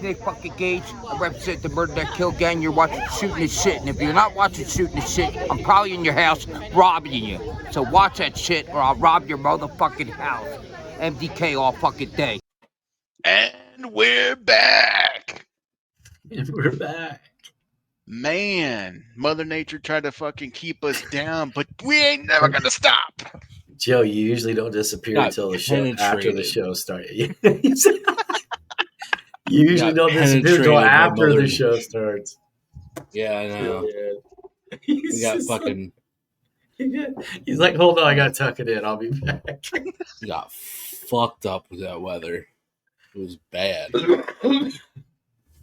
Nick fucking Gage. I represent the Murder That Kill Gang. You're watching Shootin' This Shit. And if you're not watching Shootin' This Shit, I'm probably in your house robbing you. So watch that shit or I'll rob your motherfucking house. MDK all fucking day. And we're back. Man, Mother Nature tried to fucking keep us down, but we ain't never gonna stop. Joe, you usually don't disappear until the show after the show starts. You usually don't disappear until after the show starts. Yeah, I know. We got fucking. He's like, hold on, I gotta tuck it in. I'll be back. We got fucked up with that weather. It was bad.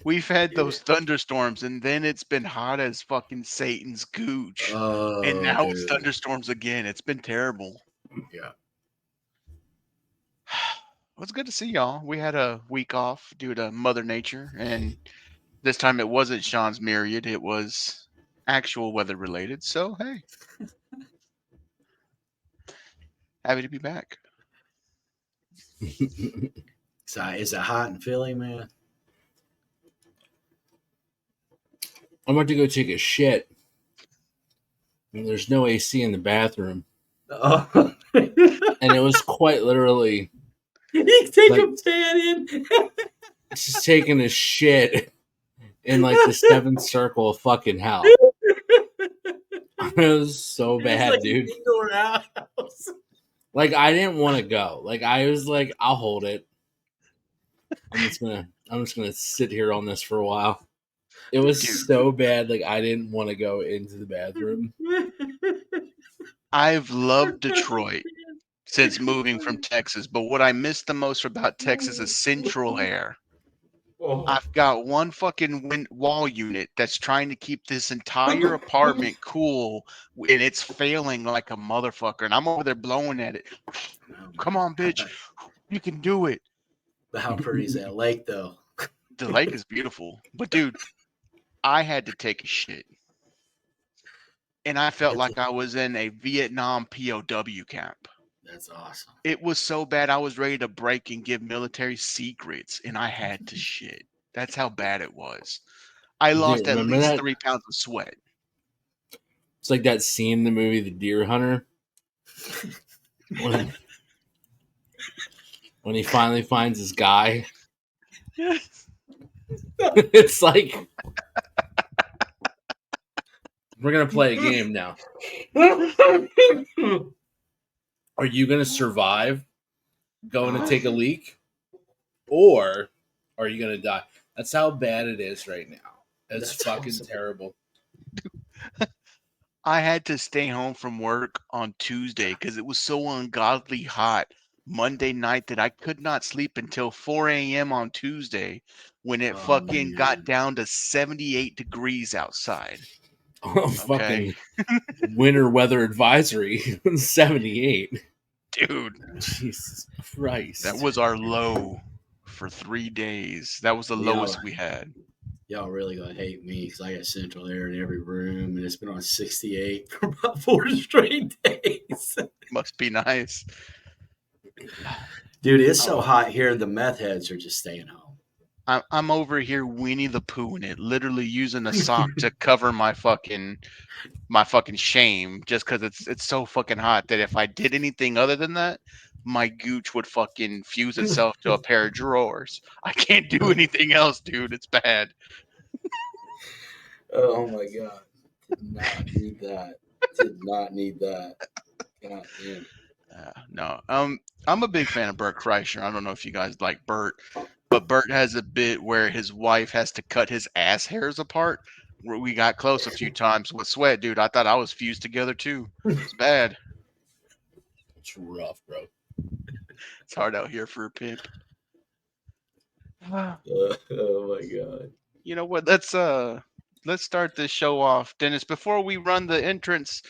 We've had those thunderstorms, and then it's been hot as fucking Satan's gooch. And now it's thunderstorms again. It's been terrible. Yeah. Well, it's good to see y'all. We had a week off due to Mother Nature, and this time it wasn't Sean's myriad. It was actual weather related. So, hey. Happy to be back. So, is it hot in Philly, man? I'm about to go take a shit. And there's no AC in the bathroom. Oh. And it was quite literally. He's taking a fan in. Just taking a shit in like the seventh circle of fucking hell. It was so bad, like dude. Indoor house. Like I didn't want to go. Like I was like, I'll hold it. I'm just gonna sit here on this for a while. It was so bad. Like I didn't want to go into the bathroom. I've loved Detroit since moving from Texas, but what I miss the most about Texas is central air. I've got one fucking wall unit that's trying to keep this entire apartment cool, and it's failing like a motherfucker, and I'm over there blowing at it. Come on, bitch. You can do it. But how pretty is that lake, though? The lake is beautiful. But, dude, I had to take a shit. And I felt like I was in a Vietnam POW camp. That's awesome. It was so bad I was ready to break and give military secrets, and I had to shit. That's how bad it was. I lost at least 3 pounds of sweat. It's like that scene in the movie The Deer Hunter. When he finally finds his guy. It's like... We're going to play a game now. Are you going to survive going to take a leak? Or are you going to die? That's how bad it is right now. That's fucking awesome. Terrible. I had to stay home from work on Tuesday because it was so ungodly hot Monday night that I could not sleep until 4 a.m. on Tuesday when it got down to 78 degrees outside. Oh, fucking winter weather advisory. 78. Dude. Jesus Christ. That was our low for 3 days. That was the lowest we had. Y'all really gonna hate me because I got central air in every room and it's been on 68 for about 4 straight days. Must be nice. Dude, it's so hot here, the meth heads are just staying home. I'm over here Winnie the Pooh in it, literally using a sock to cover my fucking shame just because it's so fucking hot that if I did anything other than that, my gooch would fucking fuse itself to a pair of drawers. I can't do anything else, dude. It's bad. Oh my God. Did not need that. Did not need that. God damn. No. I'm a big fan of Bert Kreischer. I don't know if you guys like Bert, but Bert has a bit where his wife has to cut his ass hairs apart. Where we got close a few times with sweat, dude. I thought I was fused together too. It's bad. It's rough, bro. It's hard out here for a pimp. Oh my God. You know what? Let's start this show off, Dennis. Before we run the entrance,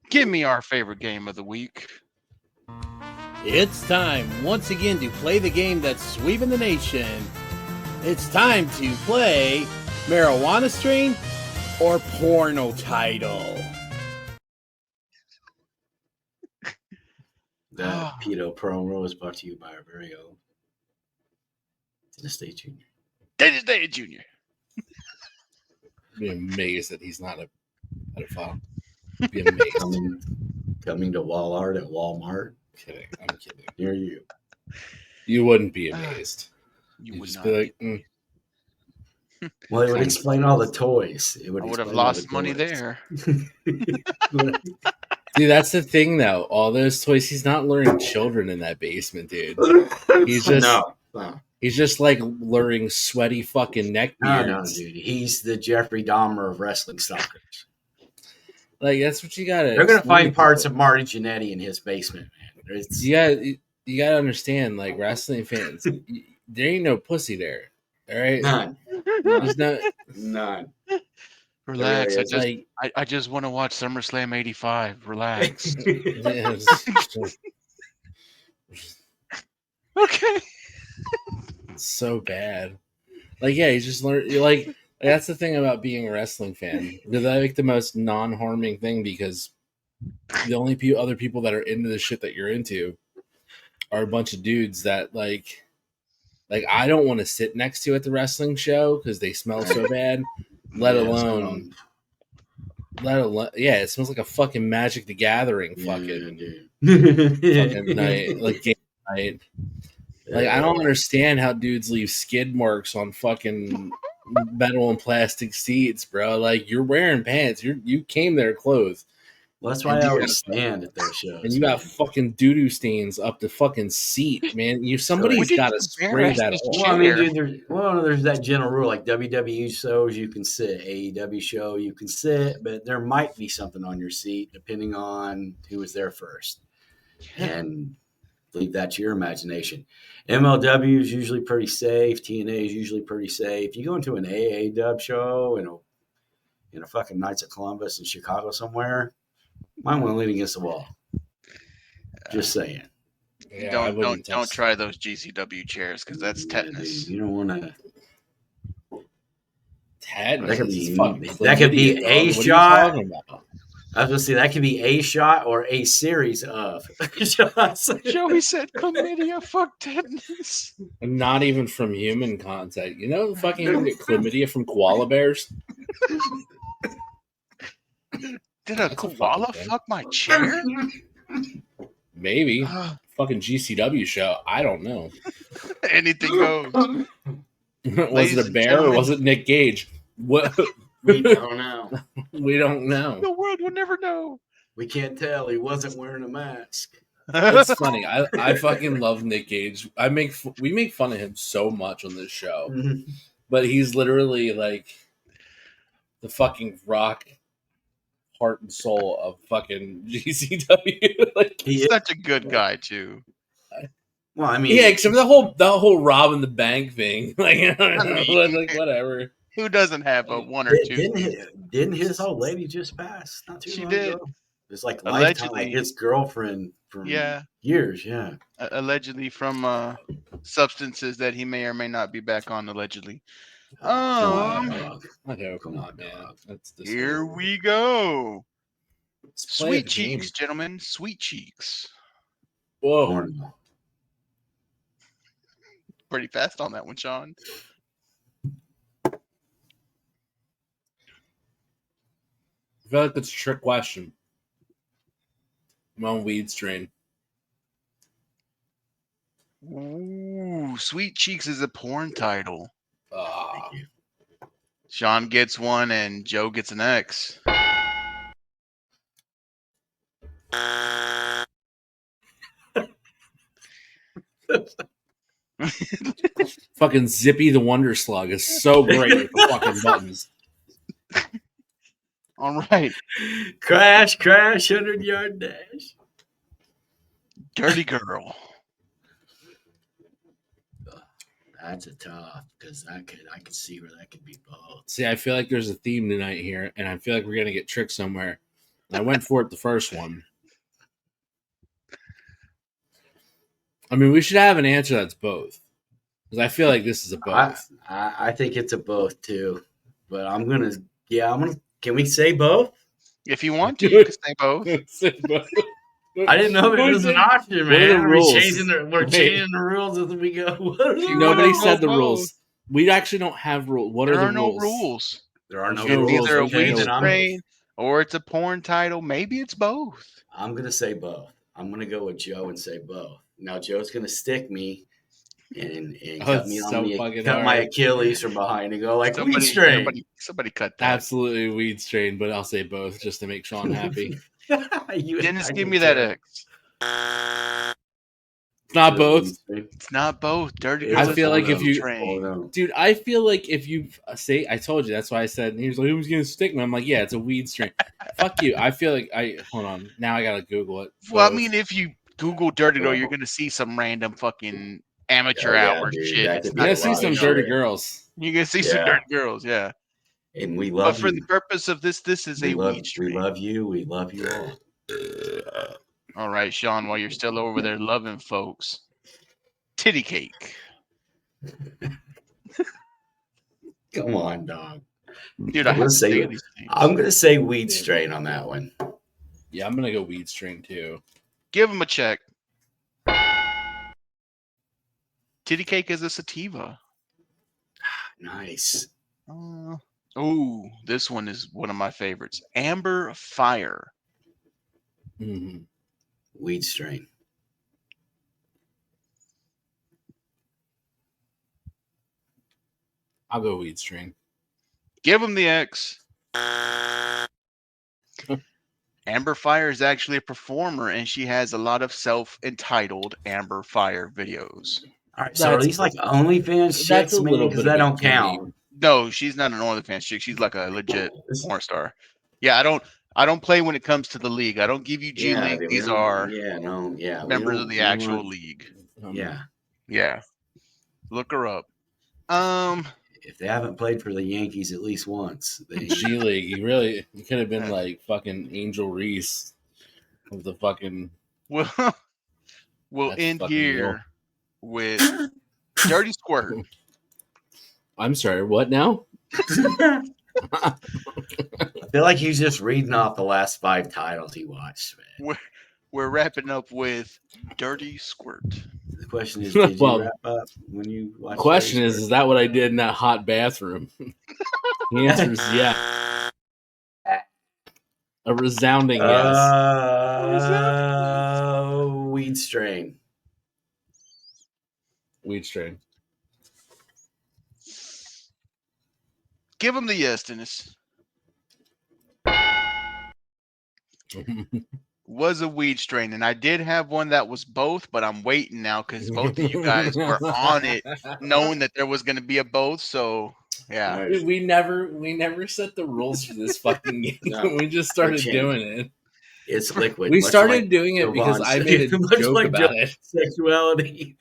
give me our favorite game of the week. It's time once again to play the game that's sweeping the nation. It's time to play Marijuana Strain or Porno Title. That pedo promo is brought to you by our very own Dennis Day Jr. Dennis Day Jr. Be amazed that he's not a pedophile. Be amazed. Coming to Walmart at Walmart. I'm kidding. Near you. You wouldn't be amazed. You You'd would just not. be like, Well, it would explain all the toys. It would I would have explain all lost the money toys. there. Dude, that's the thing, though. All those toys, he's not luring children in that basement, dude. He's just no. He's just like luring sweaty fucking neckbeards. No, dude. He's the Jeffrey Dahmer of wrestling stalkers. Like that's what you gotta. They're gonna find parts of Marty Jannetty in his basement, man. You gotta understand, like wrestling fans, there ain't no pussy there. All right, None. There's no. None. Relax. There I just want to watch SummerSlam '85. Relax. Okay. It's so bad. Like, yeah, he's just learned. You're like, that's the thing about being a wrestling fan. Because I like the most non-harming thing because the only other people that are into the shit that you're into are a bunch of dudes that like I don't want to sit next to at the wrestling show because they smell so bad. Let alone, yeah, it smells like a fucking Magic the Gathering fucking night, like game night. Like, I don't understand how dudes leave skid marks on fucking metal and plastic seats, bro. Like, you're wearing pants. You came there clothed. Well, that's why I always stand at those shows. And you got fucking doo-doo stains up the fucking seat, man. Somebody's got to spray that off. Well, I mean, dude, there's that general rule, like WWE shows you can sit, AEW show you can sit, but there might be something on your seat depending on who was there first. And leave that to your imagination. MLW is usually pretty safe. TNA is usually pretty safe. You go into an AA show in a fucking Knights of Columbus in Chicago somewhere, might want to lean against the wall. Just saying. Yeah, don't try those GCW chairs because that's tetanus. Dude, you don't want to. Tetanus. That could be a shot. I was going to say that could be a shot or a series of shots. Joey said chlamydia, fuck tetanus. Not even from human contact. You know, fucking you can get chlamydia from koala bears. Did a koala fuck my chair? Maybe. Fucking GCW show. I don't know. Anything goes. Was it a bear or was it Nick Gage? What? We don't know. We don't know. The world will never know. We can't tell. He wasn't wearing a mask. It's funny. I fucking love Nick Gage. We make fun of him so much on this show, but he's literally like the fucking rock, heart and soul of fucking GCW. Like, he's such a good guy too. Well, I mean, yeah, except for the whole robbing the bank thing. Like, like whatever. Who doesn't have a one or two? Didn't his old lady just pass? Not too long did. ago. It's like Allegedly. lifetime, his girlfriend from years. Yeah, allegedly from substances that he may or may not be back on. Allegedly. Come on, Man. Here we go. Sweet Sweet cheeks, gentlemen. Sweet cheeks. Whoa. Pretty fast on that one, Sean. I feel like that's a trick question. I'm on weed strain. Ooh, Sweet Cheeks is a porn title. Sean gets one and Joe gets an X. Fucking Zippy the Wonder Slug is so great with the fucking buttons. All right. Crash, 100-yard dash. Dirty Girl. That's a tough because I could see where that could be both. See, I feel like there's a theme tonight here, and I feel like we're gonna get tricked somewhere. I went for it the first one. I mean, we should have an answer that's both. Because I feel like this is a both. I think it's a both too. But I'm gonna can we say both? If you want to, you can say both. I didn't know it was an option, man. We're We're changing the rules as we go. Nobody said the rules. We actually don't have rules. What There are are the no rules? rules. There are no It's rules. either a Okay, weed then strain or it's a porn title. Maybe it's both. I'm gonna say both. I'm gonna go with Joe and say both. Now Joe's gonna stick me and cut me it's on so the fucking cut my hard. Achilles from behind and go like weed strain. Somebody cut that. Absolutely weed strain, but I'll say both just to make Sean happy. Dennis, give me that X. It's not both. It's not both. Dirty I Girl. feel is like a if weed you- strain. Dude, I feel like if you say, I told you, that's why I said, and he was like, who's going to stick me? I'm like, yeah, it's a weed strain. Fuck you. I feel like hold on. Now I got to Google it. Well, I Both. mean, if you Google Dirty Girl, you're gonna see some random fucking amateur hour dude, shit. that It's could You're be not going to see a some lot of dirty shit. girls. You're gonna see some Yeah. dirty girls, yeah. And we But love for you. the purpose of this is a weed we strain. love you. We love you all. All right, Sean, while you're still over there loving folks, titty cake. Come on, dog. Dude, I have to say say it. these things. I'm gonna say weed strain on that one. Yeah, I'm going to go weed strain too. Give him a check. Titty cake is a sativa. Nice. Oh, this one is one of my favorites. Amber Fire. Mhm. Weed strain. I'll go weed strain. Give him the X. Amber Fire is actually a performer, and she has a lot of self-entitled Amber Fire videos. All right, so are That's- these like OnlyFans That's chicks, a man? little Because bit that of a don't count. game. No, she's not an OnlyFans chick. She's like a legit porn star. Yeah, I don't play when it comes to the league. I don't give you G League. dude, These we don't- are we members don't- of the we don't actual want- league. Yeah, Yeah. Look her up. if they haven't played for the Yankees at least once, they G League. You could have been like fucking Angel Reese of the fucking. we'll That's end fucking here with Dirty Squirt. I'm sorry, what now? I feel like he's just reading off the last 5 titles he watched, man. We're wrapping up with Dirty Squirt. The question is, did Well, you wrap up when you watched? Question Dirty is that what I did in that hot bathroom? The answer is yeah. A resounding yes. Weed strain. Weed strain. Give him the yes, Dennis. Was a weed strain, and I did have one that was both, but I'm waiting now because both of you guys were on it, knowing that there was going to be a both. So yeah, Nice. We never set the rules for this fucking game. No, We just started change. doing it. It's liquid. We much started like doing it because Jovan I said. made a Much joke like about it. sexuality.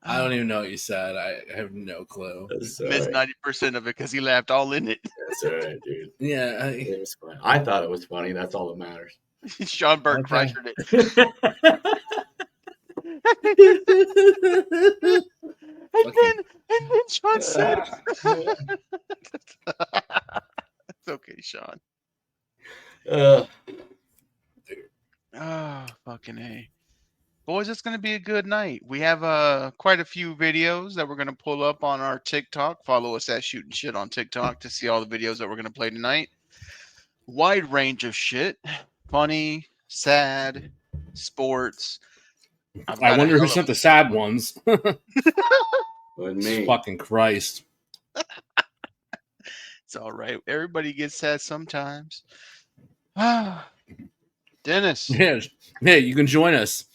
I don't even know what you said. I have no clue. That's missed all right. 90% of it because he laughed all in it. That's all right, dude. Yeah. It was fun. I thought it was funny. That's all that matters. Sean Burke Okay. pressured it. And then Sean said, "It's okay, Sean." Oh, fucking A. Boys, it's going to be a good night. We have quite a few videos that we're going to pull up on our TikTok. Follow us at Shootin' Shit on TikTok to see all the videos that we're going to play tonight. Wide range of shit. Funny, sad, sports. I wonder who sent the sad ones. With me. Fucking Christ. It's all right. Everybody gets sad sometimes. Dennis. Yeah, you can join us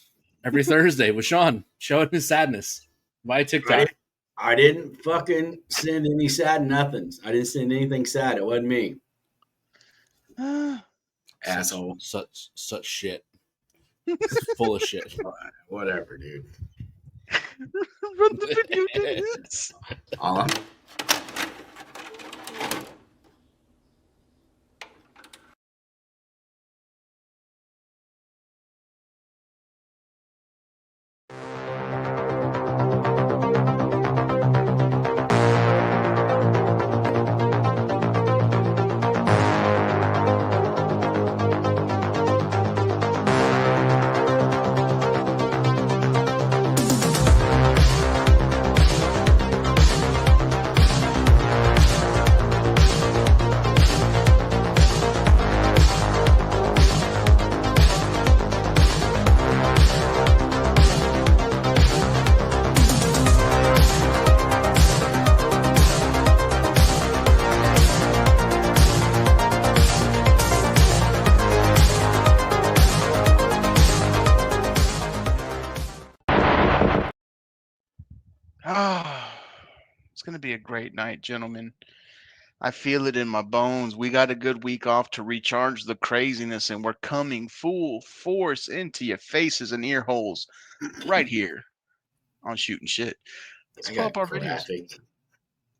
every Thursday with Sean showing his sadness via TikTok. I didn't fucking send any sad nothings. I didn't send anything sad. It wasn't me. Asshole. Such shit. Full of shit. Whatever, dude. Run the video, Dennis. It's going to be a great night, gentlemen. I feel it in my bones. We got a good week off to recharge the craziness, and we're coming full force into your faces and ear holes right here on Shootin' Shit. Let's I pull got up our videos. graphic.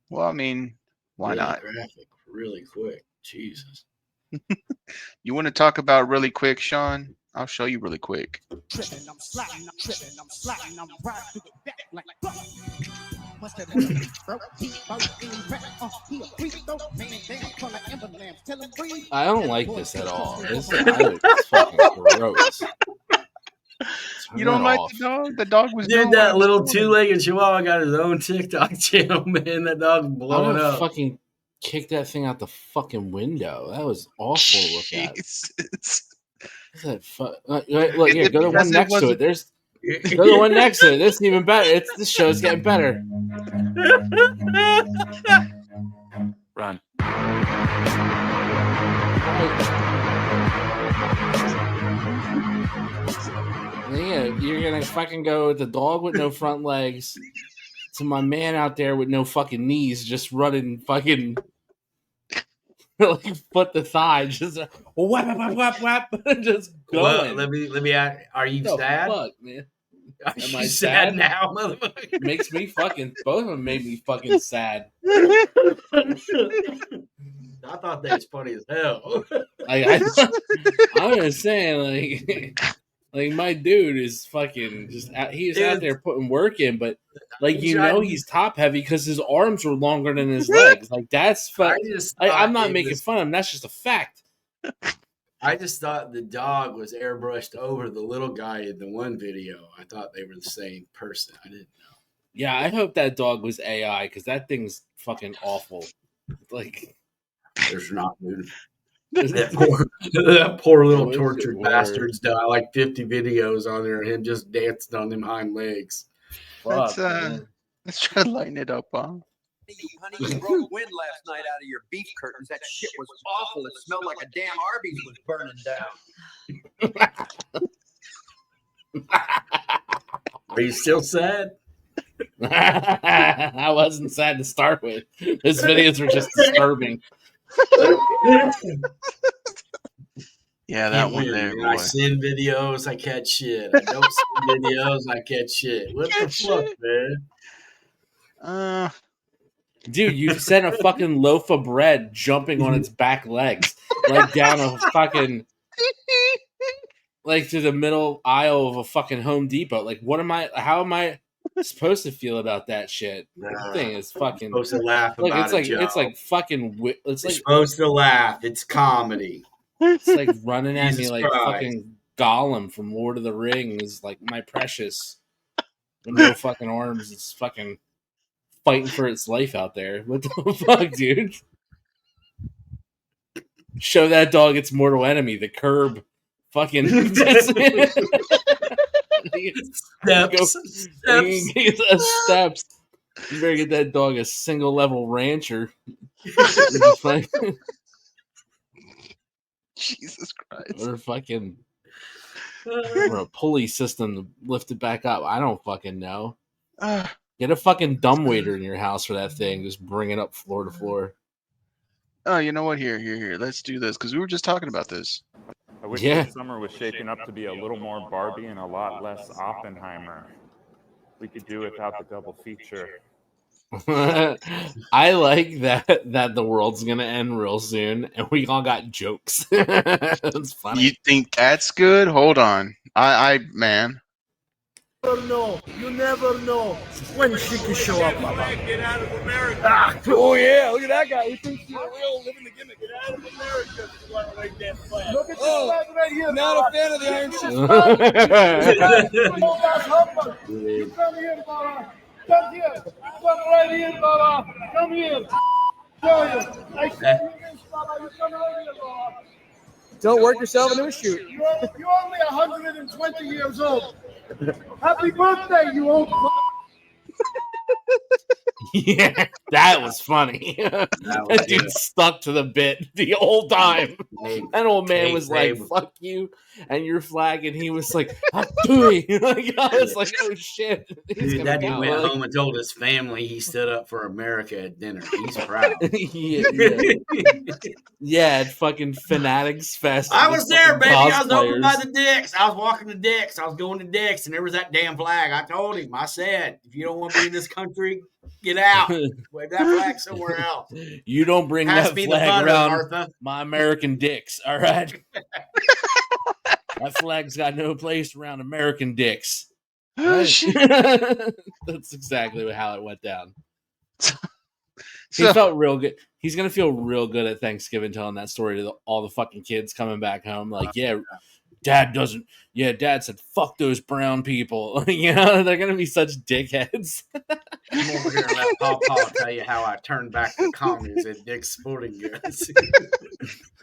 Well, I mean, why Really not? graphic, really quick. Jesus. You want to talk about really quick, Sean? I'll show you really quick. I don't like this at all. It's fucking gross. You don't like the dog? The dog was doing Dude, that what it little was doing. two-legged chihuahua got his own TikTok channel, man. That dog's I'm blowing gonna up. fucking kick that thing out the fucking window. That was awful to look at. Jesus. What's that look here, go to the one Because it next to wasn't- it. There's go to the one next to it. This is even better. This show's getting better. Run. Yeah, you're gonna fucking go with the dog with no front legs to my man out there with no fucking knees, just running fucking like foot to thigh, just whap whap whap whap, just Well, going. let me ask, are you The sad? fuck, man? Are Am you I sad sad? now, motherfucker? Makes me fucking both of them made me fucking sad. I thought that was funny as hell. I'm just saying, like my dude is fucking just he is out there putting work in, but like he's top heavy because his arms were longer than his legs. Like that's I'm not making fun of him. That's just a fact. I just thought the dog was airbrushed over the little guy in the one video. I thought they were the same person. I didn't know. Yeah, I hope that dog was AI because that thing's fucking awful. Like, there's not, dude. That poor little tortured word. bastard's done like 50 videos on there of him just dancing on them hind legs. Fuck, Let's try to lighten it up, huh? Honey, you broke wind last night out of your beef curtains. That shit was awful. It smelled like a damn Arby's was burning down. Are you still sad? I wasn't sad to start with. His videos were just disturbing. Yeah, that one there, boy. I send videos, I catch shit. I don't send videos, I catch shit. What the fuck, man? Dude, you sent a fucking loaf of bread jumping on its back legs, like down a fucking, like to the middle aisle of a fucking Home Depot. Like, how am I supposed to feel about that shit? That thing is fucking. You're supposed to laugh Look, about it's like it, it's like fucking. It's You're like supposed to laugh. It's comedy. it's like running at Jesus me like Christ. fucking Gollum from Lord of the Rings, like my precious. With no fucking arms, it's fucking fighting for its life out there. What the fuck, dude? Show that dog its mortal enemy, the curb. Fucking steps. Steps. You better get that dog a single level rancher. Jesus Christ. Or fucking or a pulley system to lift it back up. I don't fucking know. Get a fucking dumbwaiter in your house for that thing. Just bring it up floor to floor. Oh, you know what? Here. Let's do this because we were just talking about this. I wish this summer was shaping up to be a little more Barbie and a lot less Oppenheimer. We could do without the double feature. I like that the world's gonna end real soon, and we all got jokes. That's funny. You think that's good? Hold on. I man. You never know when she can show up, Baba. Get out of America. Oh yeah, look at that guy. He thinks he's real, living the gimmick. Get out of America. You want to wave that flag. Look at this flag right here. Not a fan of the Iron Fist. You come here, Baba. Come here. Come right here, Baba. Come here. Show you. I see you this, Baba. You come right here, Baba. Don't work yourself into a shoot. You're only 120 years old. Happy birthday, you old. Yeah, that was funny. That dude stuck to the bit the whole time. That old man was like, babe. "Fuck you and your flag," and he was like, "Hatui." Like, I was like, "Oh shit!" He's Dude, gonna that dude go. went Like, home and told his family he stood up for America at dinner. He's proud. Yeah, at fucking Fanatics Fest. I with was there, fucking baby. I was over by cosplayers. the Dicks. I was walking the Dicks. I was going to Dicks, and there was that damn flag. I told him. I said, if you don't want to be in this country, get out. Wave that flag somewhere else. You don't bring Pass that me the flag butter, around Martha. my American dicks, all right? That flag's got no place around American dicks. Oh, Right? shit. That's exactly how it went down. He So- felt real good. He's gonna feel real good at Thanksgiving telling that story to all the fucking kids coming back home. Like, yeah, Dad doesn't. Yeah, Dad said, "Fuck those brown people." You know, they're gonna be such dickheads. I'm over here and let Pawpaw tell you how I turned back the commies at Dick's Sporting Goods.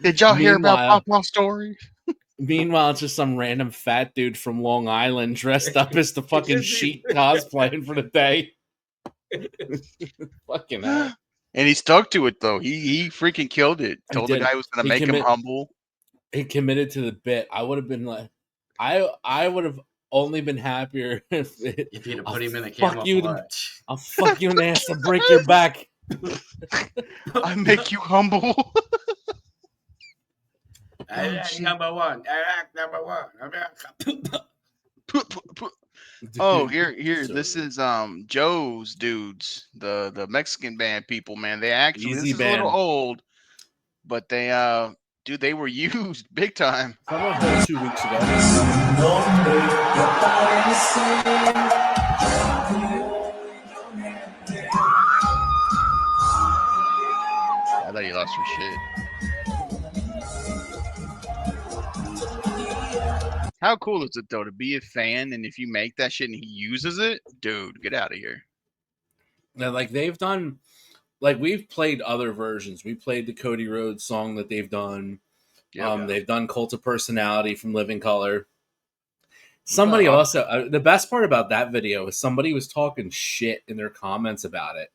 Did y'all hear about Meanwhile- Pawpaw's story? Meanwhile, it's just some random fat dude from Long Island dressed up as the fucking sheet cosplaying for the day. Fucking hell. And he stuck to it though. He freaking killed it. He Told the did. guy he was gonna He make him commit- humble. He committed to the bit. I would have been like, I would have only been happier if you'd have put him in a fuck you. camouflage. I'll fuck you in the ass and break your back. I make you humble. Number one. Number one. Oh, here. This is Joe's dudes, the Mexican band people, man. They actually Easy this is band. a little old, but they dude, they were used big time. How about that 2 weeks ago? I thought you lost your shit. How cool is it though to be a fan, and if you make that shit and he uses it, dude, get out of here. Yeah, like they've done, like we've played other versions. We played the Cody Rhodes song that they've done. They've done Cult of Personality from Living Color. Somebody also, the best part about that video is somebody was talking shit in their comments about it.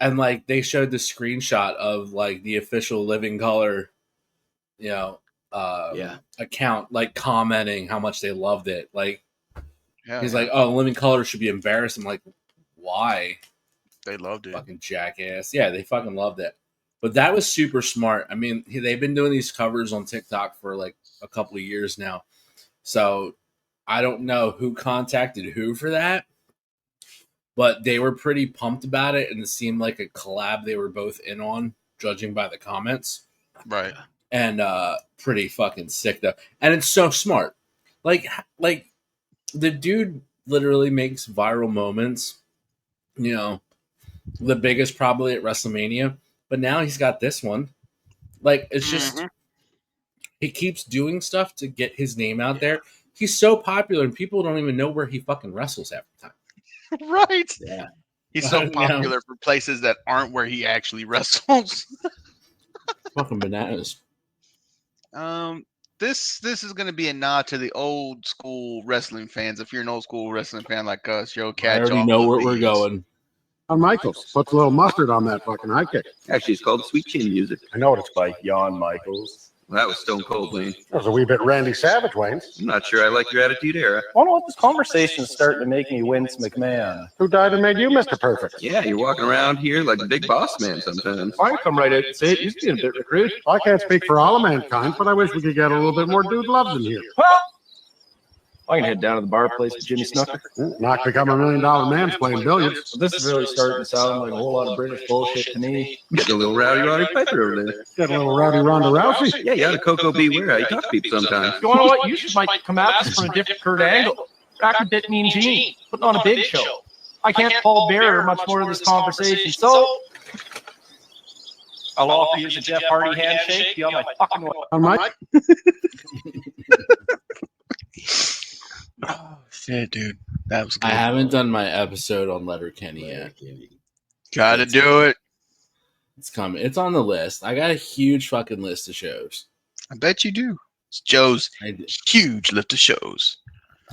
And like they showed the screenshot of like the official Living Color, you know, account, like commenting how much they loved it. Like he's like, "Oh, Living Color should be embarrassed." I'm like, why? They loved it. Fucking jackass. Yeah, they fucking loved it. But that was super smart. I mean, they've been doing these covers on TikTok for like a couple of years now. So I don't know who contacted who for that, but they were pretty pumped about it, and it seemed like a collab they were both in on, judging by the comments. Right. And pretty fucking sick though. And it's so smart. Like the dude literally makes viral moments. You know, the biggest probably at WrestleMania, but now he's got this one. Like it's just he keeps doing stuff to get his name out there. He's so popular, and people don't even know where he fucking wrestles half the time. Right. Yeah. He's so You know? popular for places that aren't where he actually wrestles. Fucking bananas. This is gonna be a nod to the old school wrestling fans. If you're an old school wrestling fan like us, you'll catch I already all know of where we're these. going. On Michaels. Puts a little mustard on that fucking high kick. Actually, it's called Sweet Chin Music. I know what it's by Jan Michaels. Well, that was Stone Cold, Wayne. That was a wee bit Randy Savage, Wayne. I'm not sure I like your attitude era. I don't know what this conversation is starting to make me Vince McMahon. Who died and made you Mr. Perfect? Yeah, you're walking around here like a big boss man sometimes. I can come right out and say it. You're being a bit recruit. I can't speak for all of mankind, but I wish we could get a little bit more dude love in here. Well, I can head down to the bar place with Jimmy Snooker. Not become $1 million man playing billiards. This is really starting to sound like a whole lot of British bullshit to me. Getting a little rowdy Roddy Piper over there. Get a little rowdy Ronda Rousey. Yeah, you ought to Coco Beware how you talk to people sometimes. You know what? You should might come at this from a different Kurt angle. Back a bit Mean Gene, putting on a big show. I can't Paul Bearer much more of this conversation, so I'll offer you the Jeff Hardy handshake. You on my fucking way. On Mike? Oh shit, dude. That was good. I haven't done my episode on Letterkenny yet. Gotta do it. It's coming. It's on the list. I got a huge fucking list of shows. I bet you do. It's Joe's huge list of shows.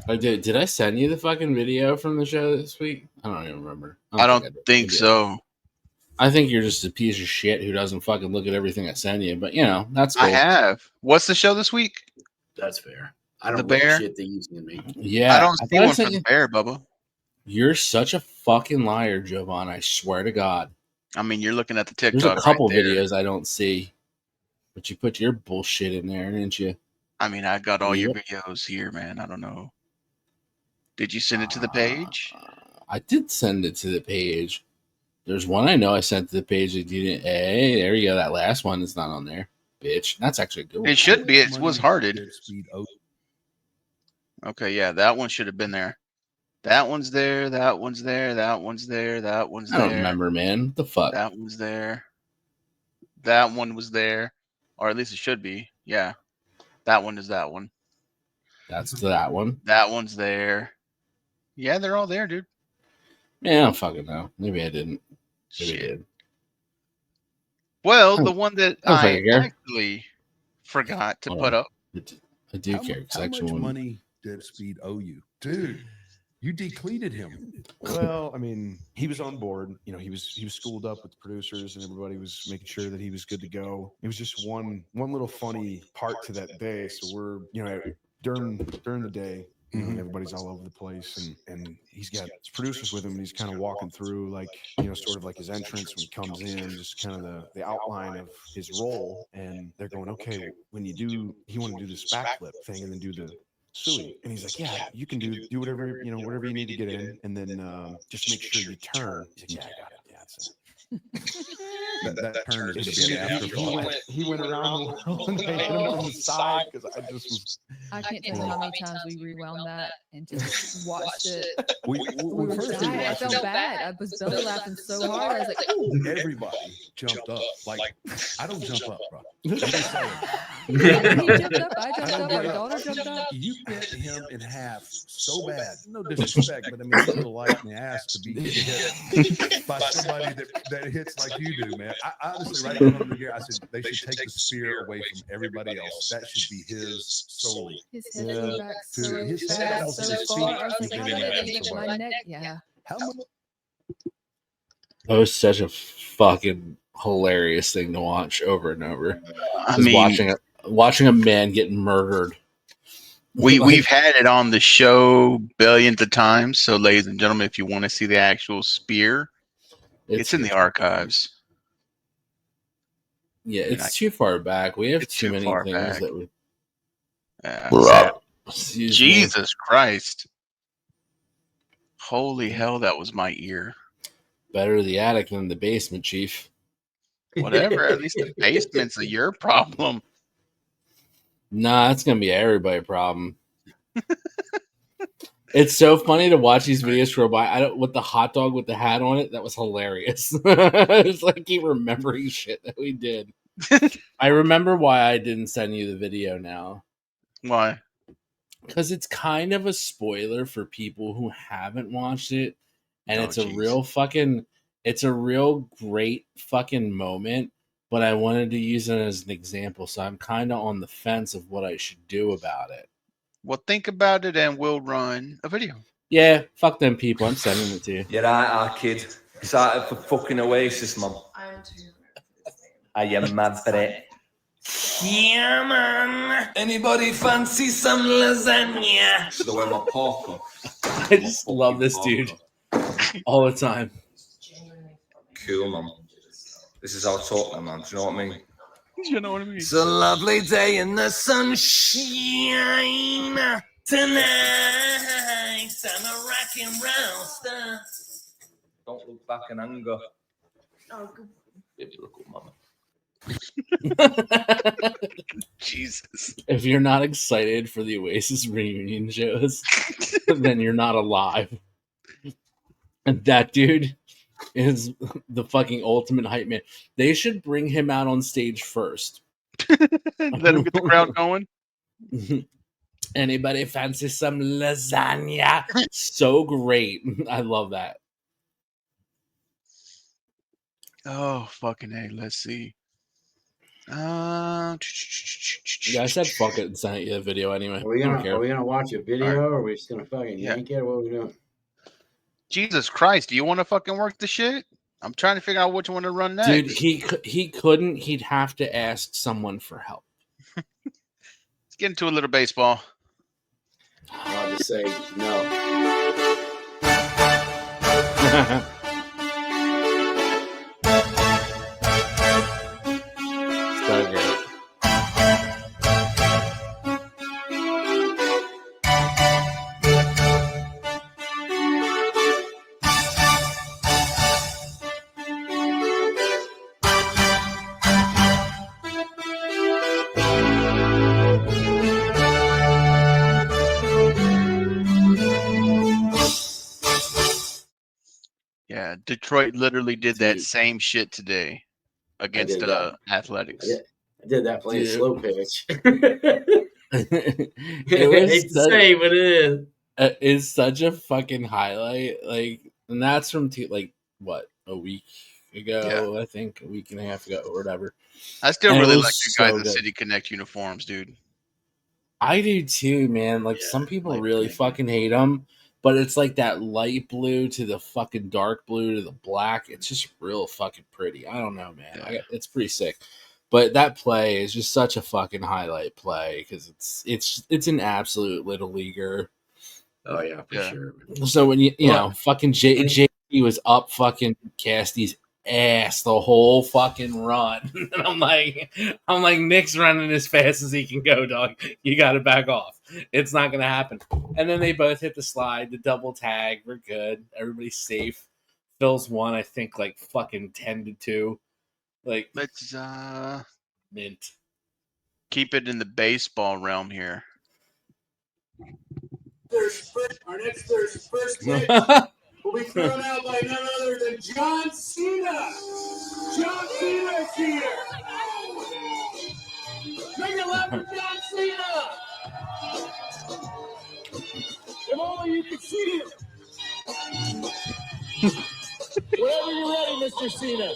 I did. Did I send you the fucking video from the show this week? I don't even remember. I don't think so. I think you're just a piece of shit who doesn't fucking look at everything I send you. But that's cool. I have. What's the show this week? That's fair. I don't The look Bear? shit that you send me. Yeah, I don't see thought I one sent for the you- Bear, Bubba. You're such a fucking liar, Jovan. I swear to God. I mean, you're looking at the TikTok. There's a couple right there. videos I don't see, but you put your bullshit in there, didn't you? I mean, I got all your Yep. videos here, man. I don't know. Did you send it to the page? I did send it to the page. There's one I know I sent to the page that you didn't. Hey, there you go. That last one is not on there, bitch. That's actually a good one. It should be. It was hearted. Okay, yeah, that one should have been there. That one's there. That one's there. That one's there. That one's I there. don't remember, man. What the fuck? That one's there. That one was there, or at least it should be. Yeah, that one is that one. That's that one. That one's there. Yeah, they're all there, dude. Yeah, I don't fucking know. Maybe I didn't. Maybe I Shit. did. Well, the one that I don't I fucking care. actually forgot to Hold put on. up. I do care because I actually want. money did Speed owe you, dude? You decleated him. Well, I mean, he was on board. He was schooled up with the producers, and everybody was making sure that he was good to go. It was just one little funny part to that day. So we're during the day, everybody's all over the place, and he's got his producers with him, and he's kind of walking through sort of like his entrance when he comes in, just kind of the outline of his role, and they're going, okay, when you do, he want to do this backflip thing and then do the suey, and he's like, yeah, you can do whatever whatever you need to get in, and then just make sure you turn. He's like, yeah, I got it. Yeah, that's it. That turn is going to be an afterthought. He went around the world and they hit him from the side because I just was. I can't tell you how many times we rewound that and just watched it. We were first dying. I watched felt it. bad. I was belly laughing so hard. I was like, ooh. Everybody jumped up. Like, I don't jump up, bro. I'm just saying. He jumped up. I jumped up. Our daughter jumped up. You bit him in half so bad. No disrespect, but I mean, it's a little light in the ass to be hit by somebody that hits like you do, man. I honestly, right from the year, I said they should take the spear away from everybody else. That should be his solely. His head flew back so His head fast, almost so his far. feet. I was like, I didn't think my neck. Yeah. How much? That was such a fucking hilarious thing to watch over and over. I Just mean, watching a man get murdered. we've had it on the show billions of times. So, ladies and gentlemen, if you want to see the actual spear, it's in the archives. Yeah, it's too far back. We have It's too too many far things back. that would. Excuse me. Jesus Christ! Holy hell, that was my ear. Better the attic than the basement, Chief. Whatever. At least the basement's your problem. Nah, it's gonna be everybody's problem. It's so funny to watch these videos scroll by. With the hot dog with the hat on it. That was hilarious. It's like I keep remembering shit that we did. I remember why I didn't send you the video now. Why? Because it's kind of a spoiler for people who haven't watched it, and Oh, it's a jeez. it's a real great fucking moment. But I wanted to use it as an example, so I'm kind of on the fence of what I should do about it. Well, think about it, and we'll run a video. Yeah, fuck them people. I'm sending it to you. You're right, kid. Excited for fucking Oasis, man. Are you mad for it? Yeah, man. Anybody fancy some lasagna? Should I wear my parka? I just love this dude all the time. Cool, man. This is how I talk now, man. Do you know what I mean? You know what I mean? It's a lovely day in the sunshine tonight. I'm a rock and roll star. Don't look back in anger. Oh, good. Baby, look up, mama. Jesus. If you're not excited for the Oasis reunion shows, then you're not alive. And that dude is the fucking ultimate hype man. They should bring him out on stage first. Let him get the crowd going. Anybody fancy some lasagna? So great. I love that. Oh, fucking A. Let's see. Yeah, I said fuck it and sent you the video anyway. Are we gonna watch a video, or are we just gonna fucking Yeah. yank it? What are we doing? Jesus Christ, do you want to fucking work the shit? I'm trying to figure out which one to run next. Dude, he couldn't. He'd have to ask someone for help. Let's get into a little baseball. I'll just say no. So great. Yeah, Detroit literally did that same shit today against Athletics. I did that playing slow pitch. It was It's the same, but it is. It's such a fucking highlight. Like, and that's from a week ago, I think, a week and a half ago or whatever. I still And it really was like you guys so in good. City Connect uniforms, dude. I do too, man. Like some people really fucking hate them, but it's like that light blue to the fucking dark blue to the black. It's just real fucking pretty. I don't know, man. It's pretty sick. But that play is just such a fucking highlight play because it's an absolute little leaguer. Oh yeah, for sure. So when you know fucking JP was up fucking Casty's ass the whole fucking run, and I'm like Nick's running as fast as he can go, dog. You got to back off. It's not gonna happen. And then they both hit the slide, the double tag. We're good. Everybody's safe. Phil's won, I think, like fucking 10-2. Like let's mint. Keep it in the baseball realm here. Our next first pitch will be thrown out by none other than John Cena. John Cena is here. Make it loud for John Cena. If only you could see him. Whenever you're ready, Mr. Cena.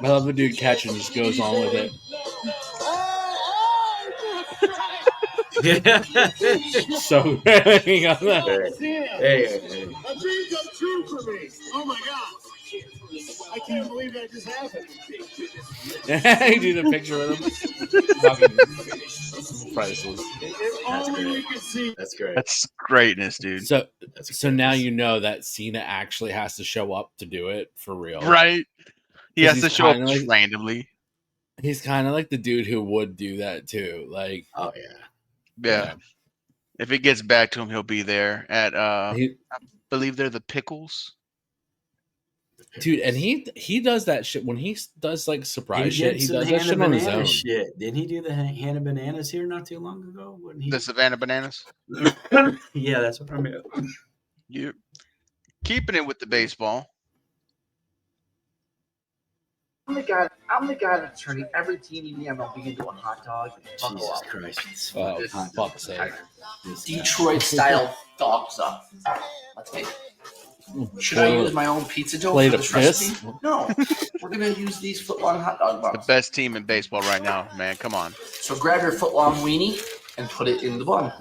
I love the dude catching just goes on with it. So Hey. Hey. A dream come true for me. Oh my god. I can't believe that just happened. You do the picture with him. Priceless. That's great. That's greatness, dude. So now you know that Cena actually has to show up to do it for real. Right. He has to show up like, randomly. He's kind of like the dude who would do that too. Like, oh yeah. Yeah. If it gets back to him, he'll be there at I believe they're the Pickles. Dude, and he does that shit when he does like surprise shit. He does that shit on his own. Shit. Didn't he do the Hannah Bananas here not too long ago? The Savannah Bananas? Yeah, that's what I meant. You keeping it with the baseball. I'm the guy that's turning every team in the MLB into a hot dog. Jesus Christ. Oh, fuck's sake. Detroit style dogs up. Let's take it. Should I use my own pizza dough for this recipe? No. We're going to use these footlong hot dog buns. The best team in baseball right now, man. Come on. So grab your footlong weenie and put it in the bun.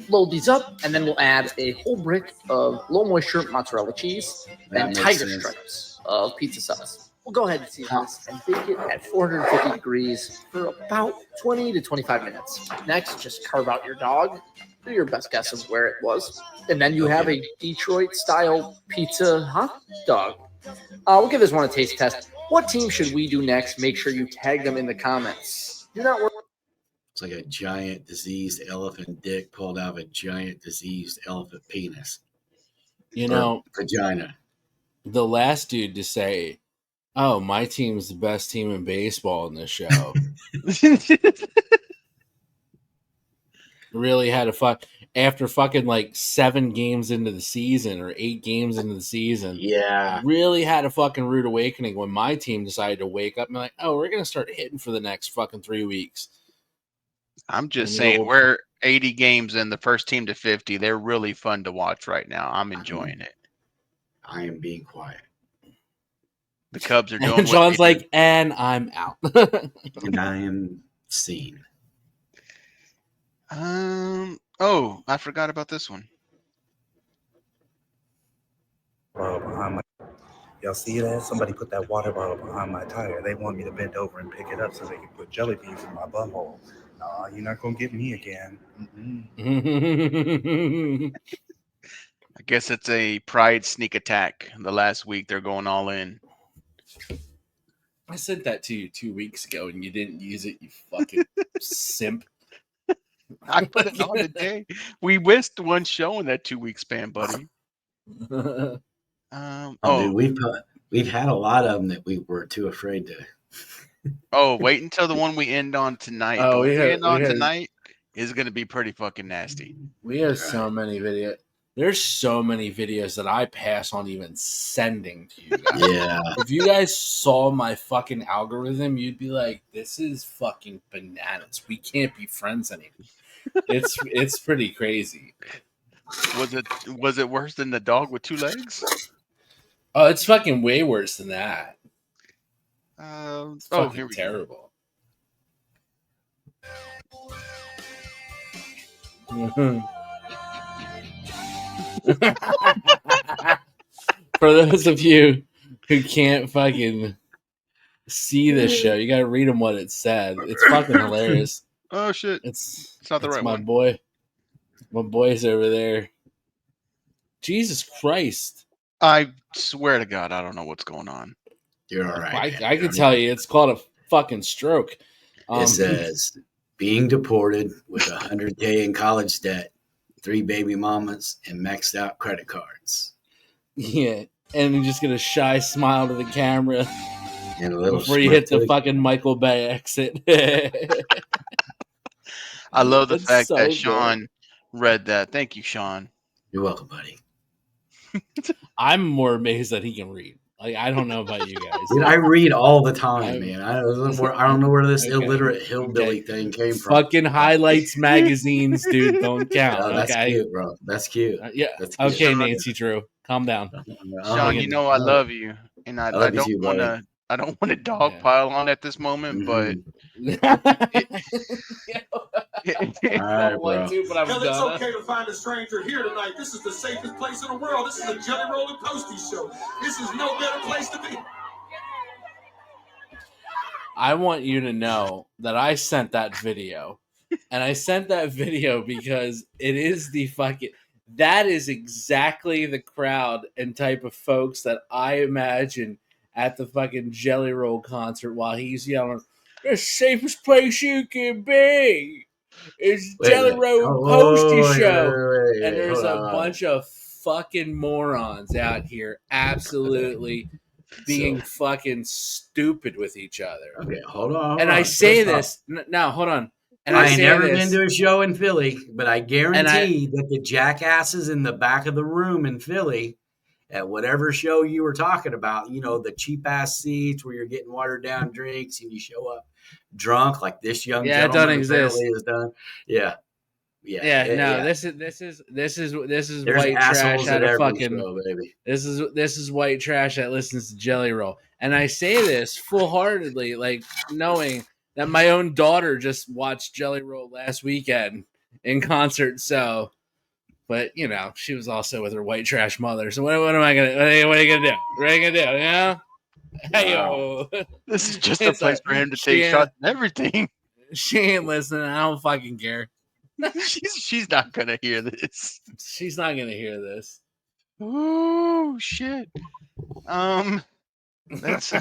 Load these up, and then we'll add a whole brick of low moisture mozzarella cheese and tiger stripes of pizza sauce. We'll go ahead and season this and bake it at 450 degrees for about 20 to 25 minutes. Next, just carve out your dog. Do your best guess of where it was. And then you have a Detroit-style pizza hot dog. We'll give this one a taste test. What team should we do next? Make sure you tag them in the comments. Do not worry. It's like a giant diseased elephant dick pulled out of a giant diseased elephant penis. You know, vagina. The last dude to say, "Oh, my team's the best team in baseball in this show." Really had a fuck after fucking like 7 games into the season or 8 games into the season. Yeah. Really had a fucking rude awakening when my team decided to wake up and be like, "Oh, we're going to start hitting for the next fucking 3 weeks." I'm just saying, we're 80 games in, the first team to 50. They're really fun to watch right now. I'm enjoying it. I am being quiet. The Cubs are doing And John's like, and I'm out. And I am seen. Oh, I forgot about this one. Y'all Y'all see that? Somebody put that water bottle behind my tire. They want me to bend over and pick it up so they can put jelly beans in my butthole. Nah, you're not gonna get me again. I guess it's a pride sneak attack. The last week they're going all in. I sent that to you 2 weeks ago and you didn't use it, you fucking simp. I put it on today. We missed one show in that 2 week span, buddy. Dude, we've had a lot of them that we were too afraid to. Wait until the one we end on tonight. Oh, the we one we had- end on we had- tonight is going to be pretty fucking nasty. We have so many videos. There's so many videos that I pass on even sending to you guys. Yeah. If you guys saw my fucking algorithm, you'd be like, "This is fucking bananas. We can't be friends anymore." It's pretty crazy. Was it worse than the dog with 2 legs? Oh, it's fucking way worse than that. It's here fucking we terrible. For those of you who can't fucking see this show, you gotta read them what it said. It's fucking hilarious. Oh shit! It's not the right my one. boy. My boy's over there. Jesus Christ! I swear to God, I don't know what's going on. You're all right. I can tell you, it's called a fucking stroke. It says being deported with 100K in college debt, 3 baby mamas, and maxed out credit cards. Yeah, and you just get a shy smile to the camera And a little before you hit the smirk. fucking Michael Bay exit. I love the That's fact so that good. Sean read that. Thank you, Sean. You're welcome, buddy. I'm more amazed that he can read. Like, I don't know about you guys. Dude, I read all the time, man. I don't know where this illiterate hillbilly thing came from. Fucking highlights magazines, dude, don't count. Oh, that's okay, cute, bro. That's cute. Yeah. That's cute. Okay, Nancy Drew, calm down. Sean, you know I love you, and I love you don't too, want buddy. to. I don't want to dogpile on at this moment, but All right, bro. but I'm Hell, it's gonna. okay to find a stranger here tonight. This is the safest place in the world. This is a Jelly Roll and Posty show. This is no better place to be. I want you to know that I sent that video, and I sent that video because it is the fucking. That is exactly the crowd and type of folks that I imagine at the fucking Jelly Roll concert while he's yelling, "The safest place you can be is Jelly Roll Posty Show." And there's a bunch of fucking morons out here absolutely being fucking stupid with each other. Okay, hold on. And I say this now, hold on. And I I ain't say never this, been to a show in Philly, but I guarantee that the jackasses in the back of the room in Philly at whatever show you were talking about, you know, the cheap ass seats where you're getting watered down drinks and you show up drunk like this young Yeah, it gentleman doesn't exist. apparently has done. Yeah. This is There's white trash assholes out at of every fucking show, baby. This is white trash that listens to Jelly Roll. And I say this full-heartedly, like knowing that my own daughter just watched Jelly Roll last weekend in concert. So, but you know, she was also with her white trash mother. So what am I gonna? What are you gonna do? What are you gonna do? You know? Hey yo, This is just a place for him to take shots and everything. She ain't listening. I don't fucking care. She's not gonna hear this. She's not gonna hear this. Oh shit. That's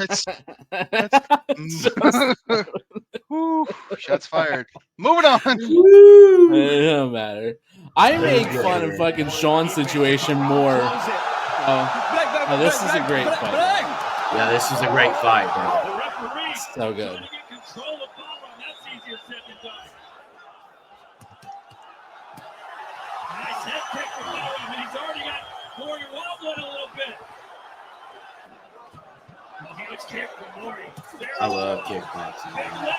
Whew, shots fired. Moving on. It don't matter. I make fun of fucking Sean's situation more. Oh, this is a great fight. Yeah, this is a great fight, bro. So good. I love kickboxing. Man.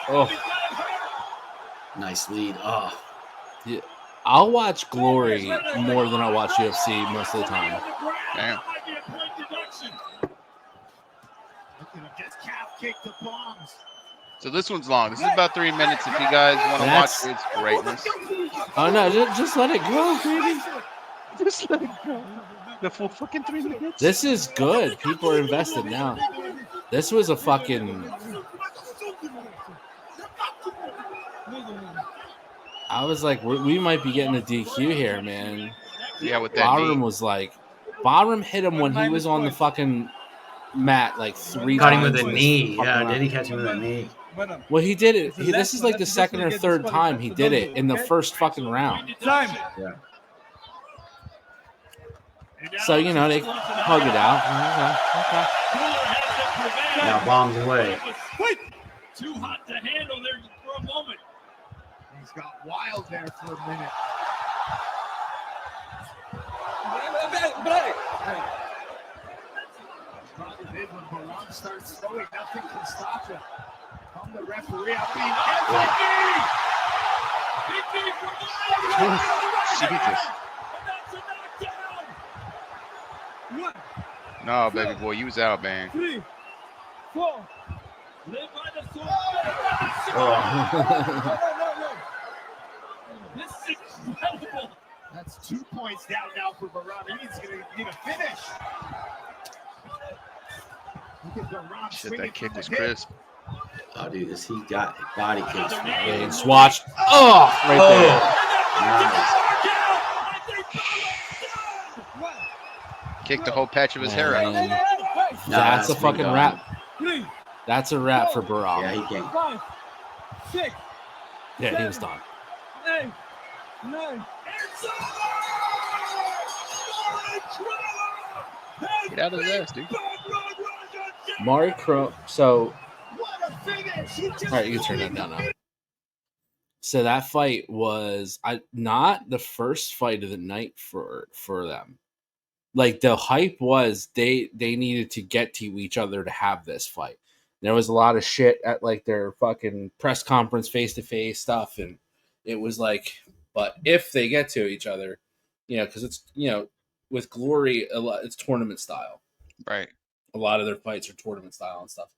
Oh, nice lead. Oh, yeah. I'll watch Glory more than I watch UFC most of the time. Damn. So this one's long. This is about 3 minutes. If you guys want to watch it, it's greatness. Oh no, just let it go, baby. Just let it go. The full fucking 3 minutes. This is good. People are invested now. This was a fucking. I was like, we might be getting a DQ here, man. Yeah, with that Barham knee. was like, Barham hit him when he was on the fucking mat like 3 Caught him times. with a in this knee. fucking Yeah, round. did he catch him with a knee? Well, he did it. This is like the second or third time he did it in the first fucking round. Yeah. So, you know, they hug it out. Okay. Now bombs away. Too hot to handle there for a moment. He's got wild there for a minute. Problem is when Baran starts throwing, nothing can stop him. Come the referee out being Big knee for Jesus. No, baby boy, you was out, man. 3, 4. Live by the sword. No. This is incredible. That's 2 points down now for Baran. He's going to need a finish. Shit, that kick was crisp. Oh, dude, he got body kicks. And swatched. Oh, right there. Nice. Kicked the whole patch of his hair out. That's a fucking wrap. That's a wrap for Baran. Yeah, he can't. 5, 6. Yeah, he was done. 8, 9. Get out of his ass, dude. Mari Crow. So, all right, you can turn that down now. So that fight was not the first fight of the night for them. Like the hype was they needed to get to each other to have this fight. There was a lot of shit at like their fucking press conference, face to face stuff, and it was like, but if they get to each other, you know, because it's with Glory, it's tournament style, right? A lot of their fights are tournament style and stuff.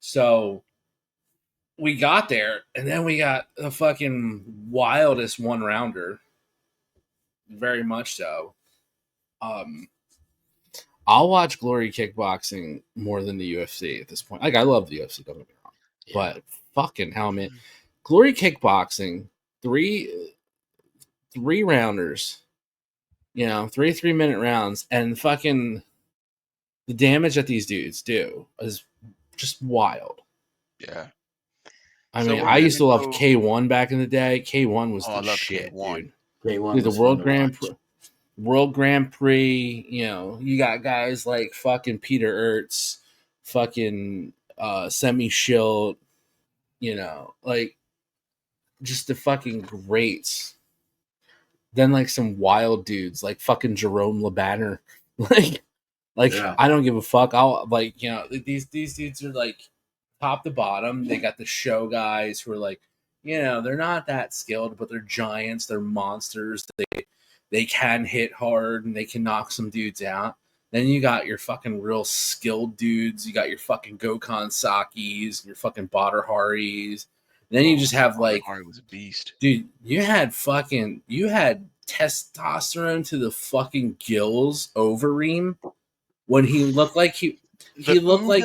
So we got there, and then we got the fucking wildest one rounder. Very much so. I'll watch Glory kickboxing more than the UFC at this point. Like, I love the UFC, don't get me wrong. Yeah. But fucking hell, man. Glory kickboxing, three rounders, 3-3-minute rounds, and fucking the damage that these dudes do is just wild. Yeah. I mean, I used to love K1 back in the day. K1 was the shit, K1. dude. K1 Dude, the was World Grand Prix, you got guys like fucking Peter Ertz, fucking Semi Schilt, like just the fucking greats. Then like some wild dudes like fucking Jerome LeBanner. Yeah. I don't give a fuck. I'll these dudes are like top to bottom. They got the show guys who are like, they're not that skilled, but they're giants, they're monsters. They can hit hard and they can knock some dudes out. Then you got your fucking real skilled dudes. You got your fucking Gokhan Sakis, your fucking Badr Haris. Then you just have like, Hari was a beast, dude. You had testosterone to the fucking gills. Overeem, when he looked like he looked like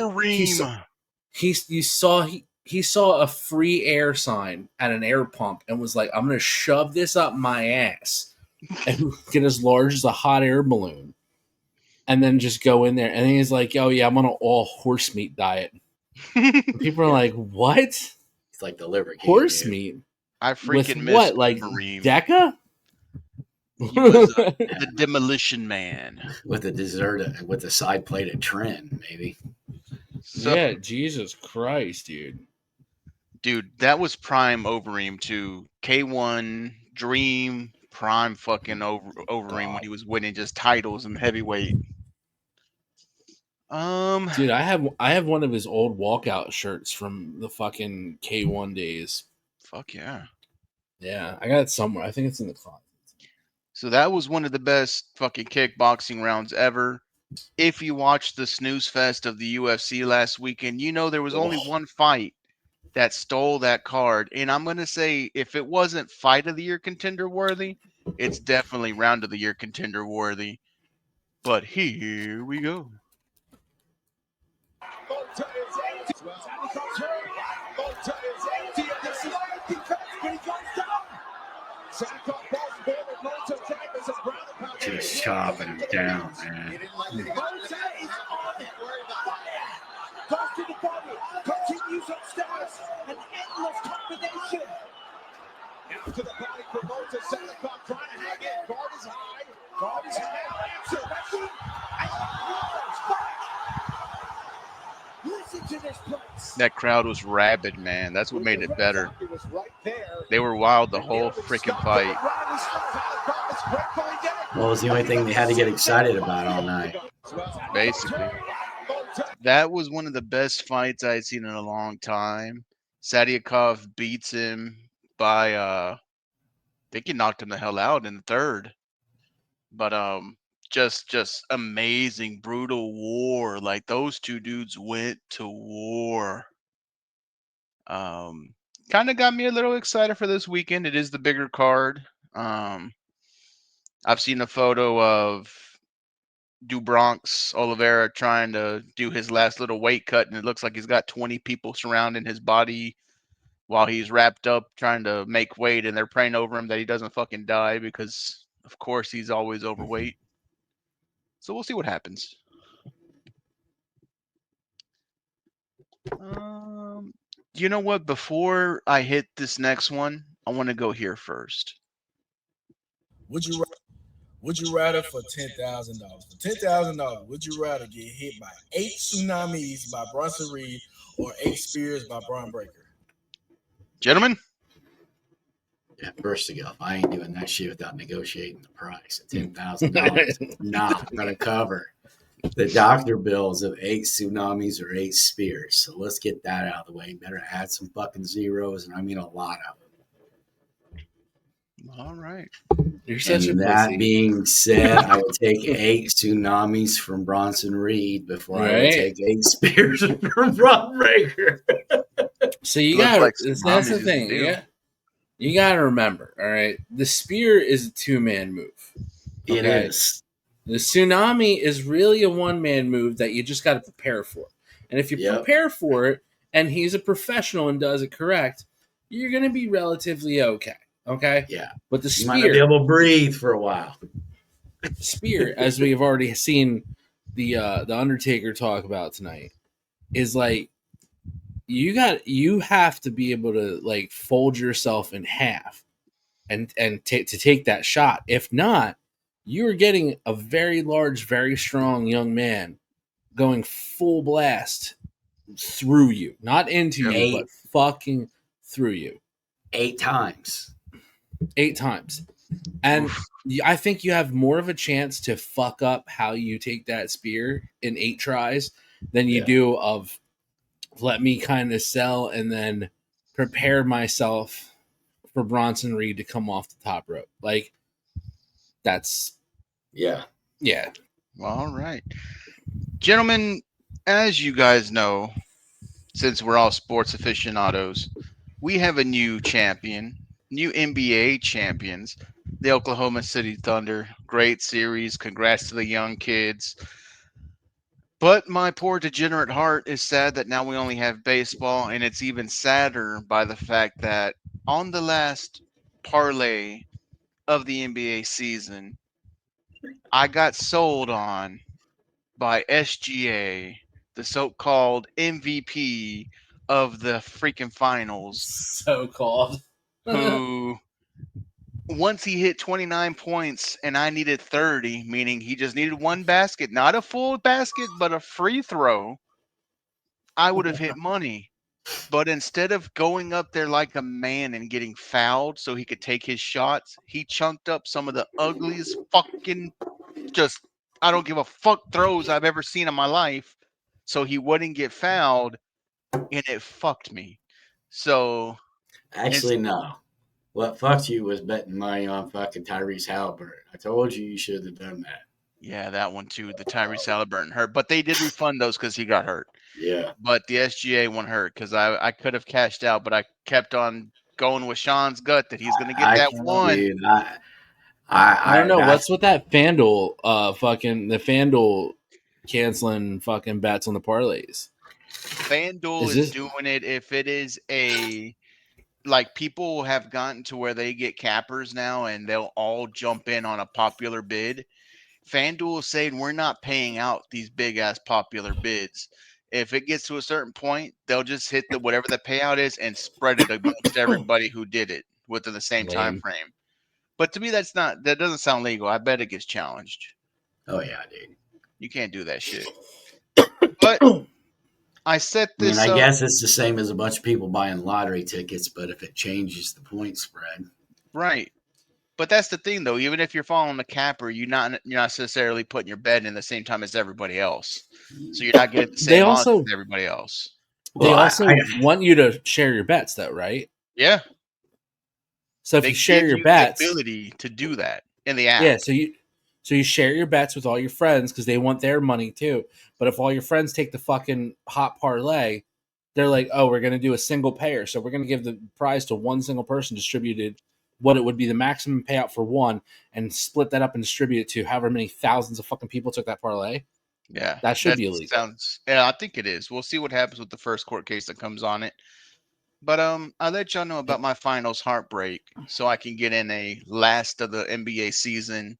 he saw a free air sign at an air pump and was like, I'm gonna shove this up my ass and get as large as a hot air balloon, and then just go in there. And then he's like, "Oh yeah, I'm on an all horse meat diet." People are like, "What?" It's like the liver horse meat. I freaking with missed what? Like Kareem. Deca? He was the Demolition Man with a dessert, with a side plate of Trin, maybe. So, yeah, Jesus Christ, dude, that was prime Overeem too. K1 Dream. Prime fucking Overeem when he was winning just titles and heavyweight. Dude, I have one of his old walkout shirts from the fucking K1 days. Fuck yeah. Yeah, I got it somewhere. I think it's in the closet. So that was one of the best fucking kickboxing rounds ever. If you watched the snooze fest of the UFC last weekend, there was only one fight that stole that card. And I'm going to say, if it wasn't fight of the year contender worthy, it's definitely round of the year contender worthy. But here we go. Just chopping him down, man. Continues upstairs. An endless combination. After the body promotes a Sadikoff trying to hang in. Guard is high. Guard is high. Answer. Listen to this place. That crowd was rabid, man. That's what made it better. They were wild the whole freaking fight. What was the only thing they had to get excited about all night? Basically. That was one of the best fights I had seen in a long time. Sadiakov beats him by I think he knocked him the hell out in the third. But just amazing, brutal war. Like those two dudes went to war. Kind of got me a little excited for this weekend. It is the bigger card. I've seen a photo of Dubronx Oliveira trying to do his last little weight cut, and it looks like he's got 20 people surrounding his body while he's wrapped up trying to make weight, and they're praying over him that he doesn't fucking die because, of course, he's always overweight. So we'll see what happens. You know what? Before I hit this next one, I want to go here first. Would you rather for $10,000? For $10,000, would you rather get hit by 8 tsunamis by Bronson Reed or 8 spears by Braun Breaker? Gentlemen? Yeah, first off, I ain't doing that shit without negotiating the price. $10,000 not gonna cover the doctor bills of 8 tsunamis or 8 spears. So let's get that out of the way. Better add some fucking zeros, and I mean a lot of them. All right. You're such a that pussy. being said, I would take 8 tsunamis from Bronson Reed before I would take 8 spears from Braun Breaker. So you got that's the thing. You got to remember, all right? The spear is a 2-man move. It is. The tsunami is really a 1-man move that you just got to prepare for. And if you prepare for it and he's a professional and does it correct, you're going to be relatively okay. Okay? Yeah. But the You spear, might not be able to breathe for a while. Spear, as we've already seen the Undertaker talk about tonight, is like you have to be able to like fold yourself in half and take that shot. If not, you are getting a very large, very strong young man going full blast through you, not into you, but fucking through you. 8 times. 8 times. And I think you have more of a chance to fuck up how you take that spear in 8 tries than you do of let me kind of sell and then prepare myself for Bronson Reed to come off the top rope. Like, that's... Yeah. Yeah. All right. Gentlemen, as you guys know, since we're all sports aficionados, we have a new champion, new NBA champions, the Oklahoma City Thunder. Great series. Congrats to the young kids. But my poor degenerate heart is sad that now we only have baseball, and it's even sadder by the fact that on the last parlay of the NBA season, I got sold on by SGA, the so-called MVP of the freaking finals. So-called. Who, once he hit 29 points and I needed 30, meaning he just needed one basket, not a full basket, but a free throw, I would have hit money. But instead of going up there like a man and getting fouled so he could take his shots, he chunked up some of the ugliest fucking just I don't give a fuck throws I've ever seen in my life, so he wouldn't get fouled, and it fucked me. So Actually, no. What fucked you was betting money on fucking Tyrese Halliburton. I told you should have done that. Yeah, that one too. The Tyrese Halliburton hurt, but they did refund those because he got hurt. Yeah. But the SGA one hurt because I could have cashed out, but I kept on going with Sean's gut that he's going to get that one. Dude, I don't know that's- what's with that FanDuel, the FanDuel canceling fucking bets on the parlays. FanDuel is doing it if it is like people have gotten to where they get cappers now and they'll all jump in on a popular bid. FanDuel is saying we're not paying out these big ass popular bids. If it gets to a certain point, they'll just hit whatever the payout is and spread it amongst everybody who did it within the same time frame. But to me, that doesn't sound legal. I bet it gets challenged. Oh yeah, dude. You can't do that shit. But I set this. I guess it's the same as a bunch of people buying lottery tickets, but if it changes the point spread, right. But that's the thing, though. Even if you're following the capper, you're not necessarily putting your bet in the same time as everybody else, so you're not getting the same odds as everybody else. They also want you to share your bets, though, right? Yeah. So if you share your bets, the ability to do that in the app. Yeah, so you share your bets with all your friends because they want their money too. But if all your friends take the fucking hot parlay, they're like, oh, we're going to do a single payer. So we're going to give the prize to one single person, distributed what it would be the maximum payout for one, and split that up and distribute it to however many thousands of fucking people took that parlay. Yeah. That should be illegal. Yeah, I think it is. We'll see what happens with the first court case that comes on it. But I'll let y'all know about my finals heartbreak so I can get in a last of the NBA season.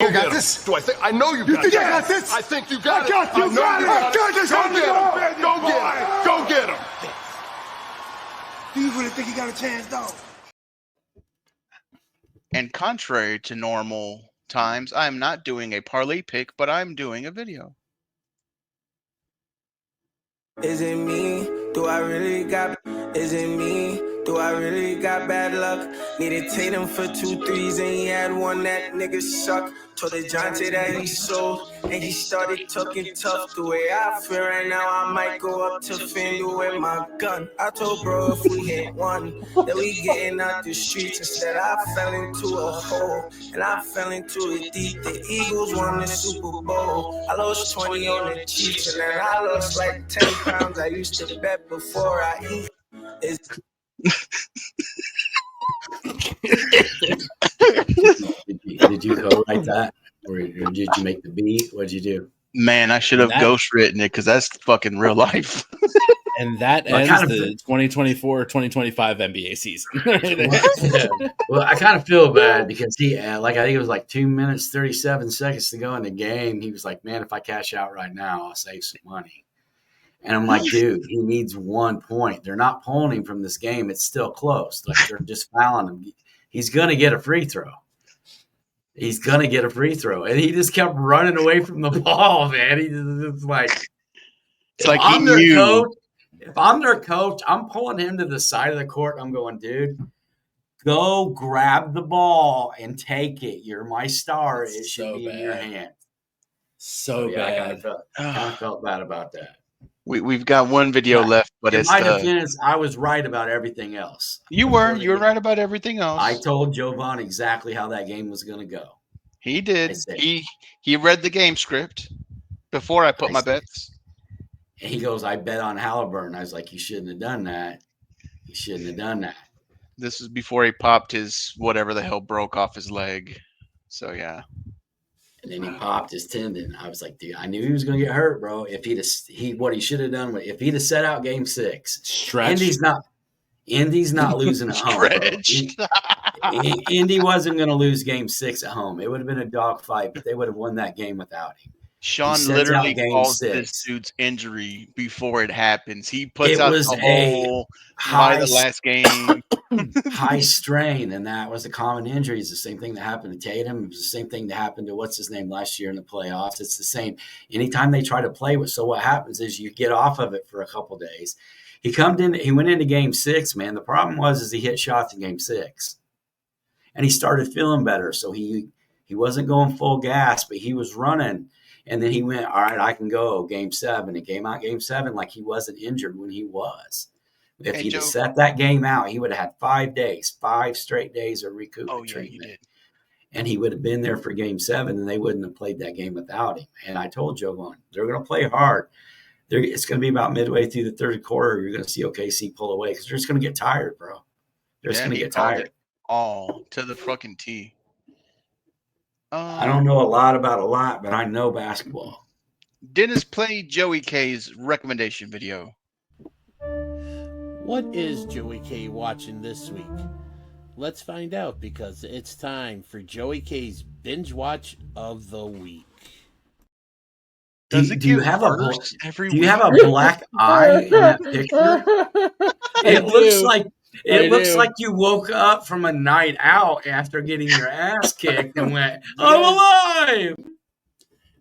You got this? Do I think? I know you got this. I got this? I think you got it. I got this. Go get him. Go get him. Go get him. Do you really think you got a chance, though? And contrary to normal times, I'm not doing a parlay pick, but I'm doing a video. Is it me? Do I really got? Is it me? Do I really got bad luck? Needed Tatum for 2 threes and he had one. That nigga suck. Told DeJounte that he sold and he started talking tough. The way I feel right now, I might go up to FanDuel with my gun. I told bro if we hit one, that we getting out the streets. Instead, I fell into a hole and I fell into it deep. The Eagles won the Super Bowl. I lost 20 on the Chiefs and then I lost like 10 pounds. I used to bet before I eat. Did you co-write that, or did you make the beat? What'd you do? Man, I should have ghostwritten it because that's fucking real life. And that ends the 2024-2025 NBA season. Well, I kind of feel bad because he, I think it was like 2 minutes, 37 seconds to go in the game. He was like, man, if I cash out right now, I'll save some money. And I'm like, dude, he needs 1 point. They're not pulling him from this game. It's still close. Like, they're just fouling him. He's going to get a free throw. He's going to get a free throw. And he just kept running away from the ball, man. It's like, it's like he knew. Coach, if I'm their coach, I'm pulling him to the side of the court. I'm going, dude, go grab the ball and take it. You're my star. It should be in your hand. So bad. I kind of felt bad about that. We've got one video left, but in my defense, I was right about everything else. You were right about everything else. I told Jovan exactly how that game was going to go. He did. He read the game script before I put my bets. And he goes, I bet on Halliburton. I was like, you shouldn't have done that. You shouldn't have done that. This is before he popped his whatever the hell broke off his leg. So yeah. And then he popped his tendon. I was like, dude, I knew he was going to get hurt, bro. If what he should have done, if he'd have set out game 6, Indy's not losing at home. Indy wasn't going to lose game 6 at home. It would have been a dogfight, but they would have won that game without him. Sean literally caused this dude's injury before it happens. He puts out the whole by the last game. High strain, and that was a common injury. It's the same thing that happened to Tatum. It was the same thing that happened to what's his name last year in the playoffs. It's the same. Anytime they try to play with, so what happens is you get off of it for a couple days. He went into game 6, man. The problem was he hit shots in game 6, and he started feeling better. So he wasn't going full gas, but he was running. And then he went, all right, I can go game 7. It came out game 7 like he wasn't injured when he was. If he'd have set that game out, he would have had 5 straight days of recoupment treatment. And he would have been there for game 7, and they wouldn't have played that game without him. And I told Jovan, they're going to play hard. It's going to be about midway through the third quarter. You're going to see OKC pull away because they're just going to get tired, bro. They're just going to get tired. All to the fucking T. I don't know a lot about a lot, but I know basketball. Dennis, play Joey K's recommendation video. What is Joey K watching this week? Let's find out because it's time for Joey K's Binge Watch of the Week. Do you have a black eye in that picture? It looks like you woke up from a night out after getting your ass kicked and went, "I'm alive."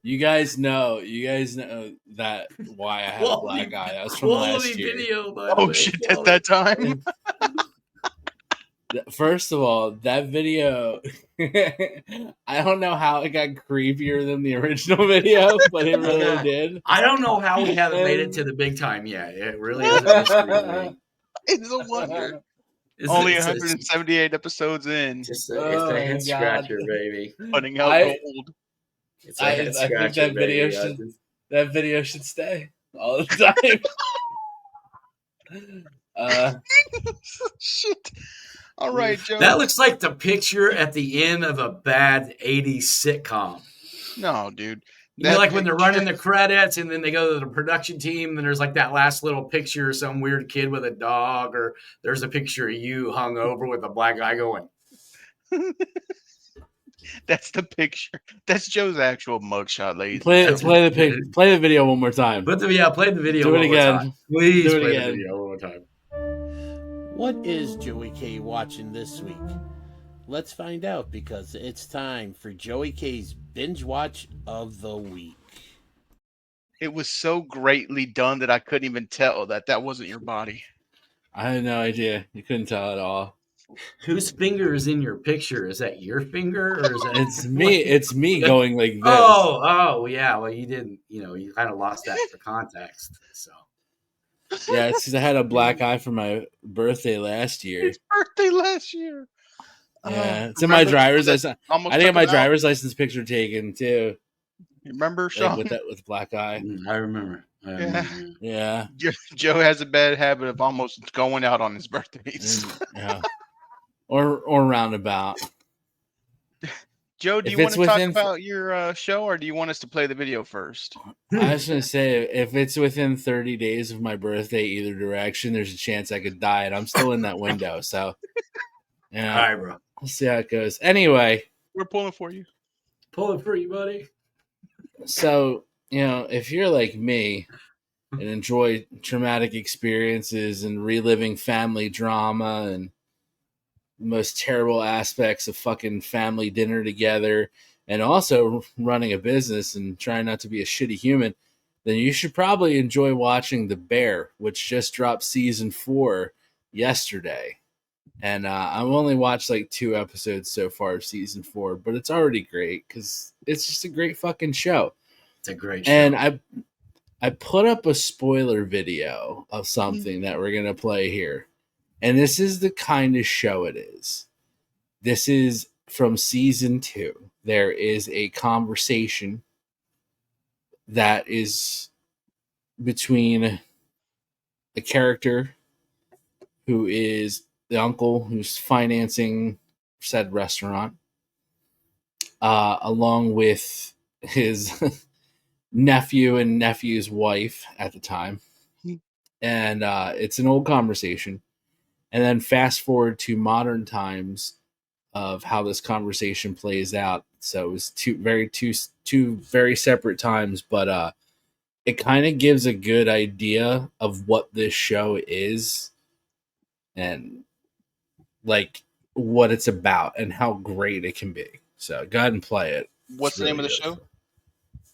You guys know that why I had a black eye. That was from last year. Video, oh shit! At that time. First of all, that video, I don't know how it got creepier than the original video, but it really did. I don't know how we haven't made it to the big time yet. It really is a mystery to me. It's a wonder. Only 178 episodes in. It's a head scratcher, baby. Putting out gold. It's a head scratcher, I think that video should stay all the time. Shit. All right, Joe. That looks like the picture at the end of a bad 80s sitcom. No, dude. You know, like when they're running the credits and then they go to the production team and there's like that last little picture of some weird kid with a dog, or there's a picture of you hung over with a black guy going. That's the picture. That's Joe's actual mugshot, ladies. Play the video one more time. Play the video. Do it again. Time. Please do it play again. the video one more time. What is Joey K watching this week? Let's find out because it's time for Joey K's Binge Watch of the Week. It was so greatly done that I couldn't even tell that wasn't your body. I had no idea. You couldn't tell at all. Whose finger is in your picture? Is that your finger, or is that? It's me. It's me going like this. Oh, yeah. Well, you didn't. You kind of lost that for context. So. Yeah, it's because I had a black eye for my birthday last year. His birthday last year. Yeah, it's in my driver's license. I didn't get my driver's license picture taken too. You remember, Sean? Like with black eye. I remember. Yeah. Joe has a bad habit of almost going out on his birthdays. Yeah. Or roundabout. Joe, do you want to talk about your show, or do you want us to play the video first? I was going to say, if it's within 30 days of my birthday, either direction, there's a chance I could die, and I'm still in that window. So, yeah. All right, bro. We'll see how it goes. Anyway. We're pulling for you. Pulling for you, buddy. So, if you're like me and enjoy traumatic experiences and reliving family drama and most terrible aspects of fucking family dinner together, and also running a business and trying not to be a shitty human, then you should probably enjoy watching The Bear, which just dropped season 4 yesterday. And I've only watched like 2 episodes so far of season 4, but it's already great because it's just a great fucking show. It's a great show. And I put up a spoiler video of something that we're going to play here. And this is the kind of show it is. This is from season 2. There is a conversation that is between a character who is the uncle who's financing said restaurant, along with his nephew and nephew's wife at the time. And it's an old conversation. And then fast forward to modern times of how this conversation plays out. So it was two very separate times, but it kind of gives a good idea of what this show is and like what it's about and how great it can be. So go ahead and play it. What's the name of the show?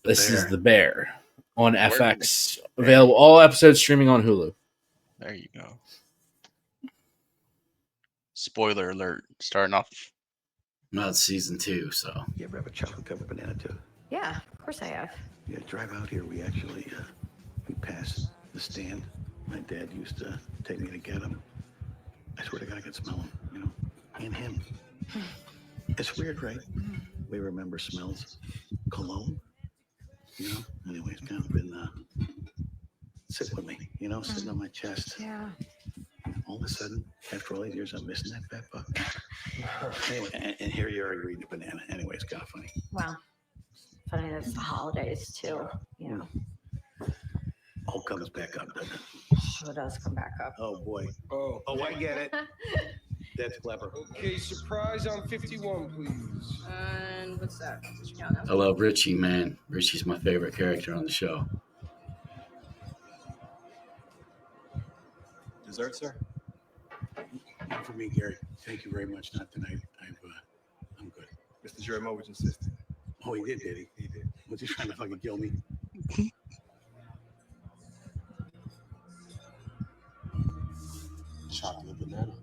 This is The Bear on FX. Available all episodes streaming on Hulu. There you go. Spoiler alert. Starting off. No, it's season 2, so. You ever have a chocolate covered banana too? Yeah, of course I have. Yeah, drive out here. We actually we passed the stand. My dad used to take me to get them. I swear to God, I could smell them, and him. It's weird, right? We remember smells. Cologne, Anyways, kind of been sit with me, sitting on my chest. Yeah. All of a sudden, after all these years, I'm missing that fat fuck. Anyway, and here you are, you're eating a banana. Anyway, it's kind of funny. Well, funny that's the holidays too. You know, All comes back up, doesn't it? it does come back up. Oh boy. Oh, I get it. That's clever. Okay, surprise on 51, please. And what's that? I love Richie, man. Richie's my favorite character on the show. Dessert, sir? Not for me, Gary. Thank you very much. Not tonight. I'm good. Mr. Jerimovich insisted. Oh, he did he? He did. Was he trying to fucking kill me? Chocolate banana.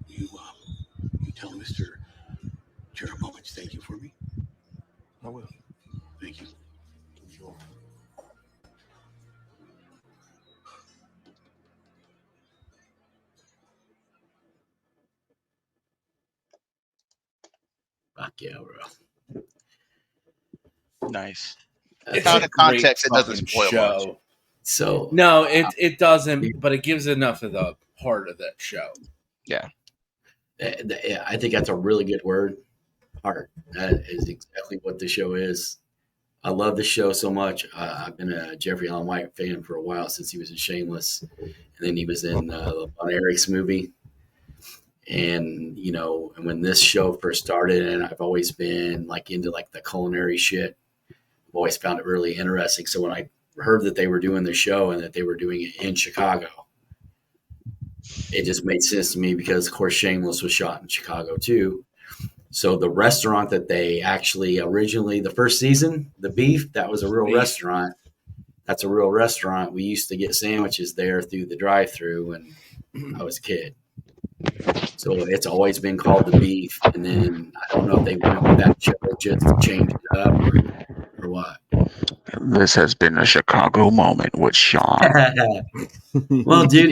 You tell Mr. Jerimovich thank you for me? I will. Thank you. Sure. Fuck yeah, bro. Nice. It's Out a of context, it great doesn't fucking spoil much. show. So no, it doesn't, but it gives enough of the heart of that show. Yeah. I think that's a really good word. Heart. That is exactly what the show is. I love the show so much. I've been a Jeffrey Allen White fan for a while since he was in Shameless, and then he was in the Von Erich's movie. And you know, when this show first started, and I've always been like into like the culinary shit. I've always found it really interesting. So when I heard that they were doing the show and that they were doing it in Chicago, it just made sense to me because, of course, Shameless was shot in Chicago too. So the restaurant that they actually originally, the first season, the Beef, that was a real restaurant. That's a real restaurant. We used to get sandwiches there through the drive-through when I was a kid. So it's always been called the Beef. And then I don't know if they went with that show just to change it up or what. This has been a Chicago moment with Sean. Well, dude,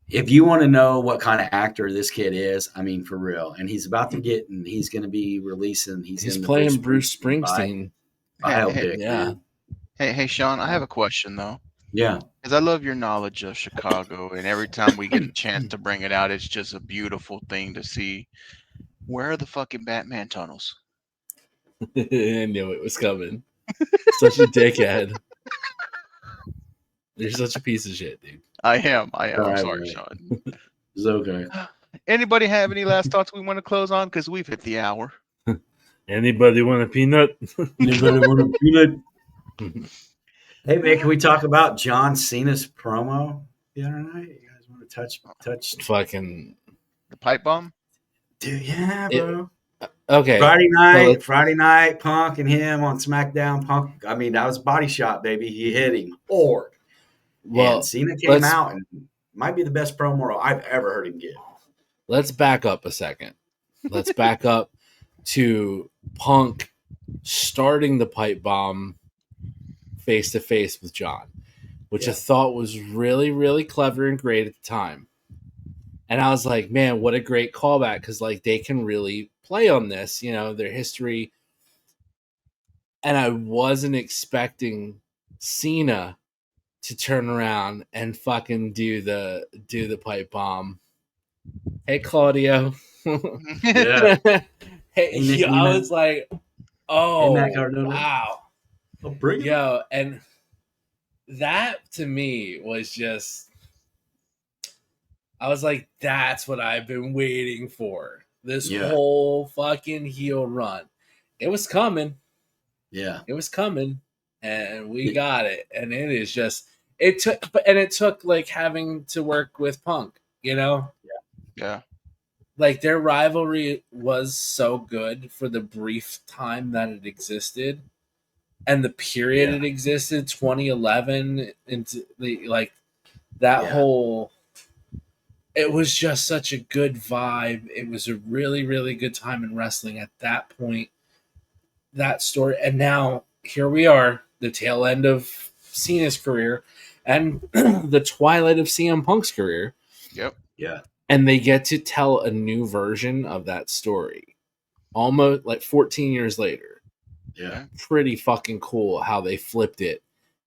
if you want to know what kind of actor this kid is, I mean, for real, and he's about to get, and he's going to be releasing. He's in the playing Bruce Springsteen. Biopic, yeah. man. Hey, Sean, I have a question though. Yeah. Because I love your knowledge of Chicago, and every time we get a chance to bring it out, it's just a beautiful thing to see. Where are the fucking Batman tunnels? I knew it was coming. Such a dickhead. You're such a piece of shit, dude. I am. All I'm right, sorry, man. Sean. It's okay. Anybody have any last thoughts we want to close on? Because we've hit the hour. Anybody want a peanut? Anybody want a peanut? Hey, man, can we talk about John Cena's promo the other night? You guys want to touch fucking the pipe bomb? Dude, yeah, bro. Okay. Friday night, Punk and him on Smackdown. Punk, I mean, that was body shot, baby. He hit him hard. Well, and Cena came out and might be the best promo I've ever heard him give. Let's back up a second. Let's back up to Punk starting the pipe bomb face to face with John, which I thought was really, really clever and great at the time. And I was like, man, what a great callback, because like they can really play on this, you know, their history. And I wasn't expecting Cena to turn around and fucking do the pipe bomb. Hey, Claudio. Yeah. Hey, I was like, oh, Hey, wow. Bring it. Yo, and that to me was just, I was like, that's what I've been waiting for. This whole fucking heel run. It was coming. Yeah. It was coming. And we got it. And it is just, it took like having to work with Punk, you know? Yeah. Like their rivalry was so good for the brief time that it existed. And the period it existed, 2011, into the like that whole. It was just such a good vibe. It was a really, really good time in wrestling at that point. That story, and now here we are, the tail end of Cena's career, and the twilight of CM Punk's career. Yep. Yeah. And they get to tell a new version of that story, almost like 14 years later. Yeah. Pretty fucking cool how they flipped it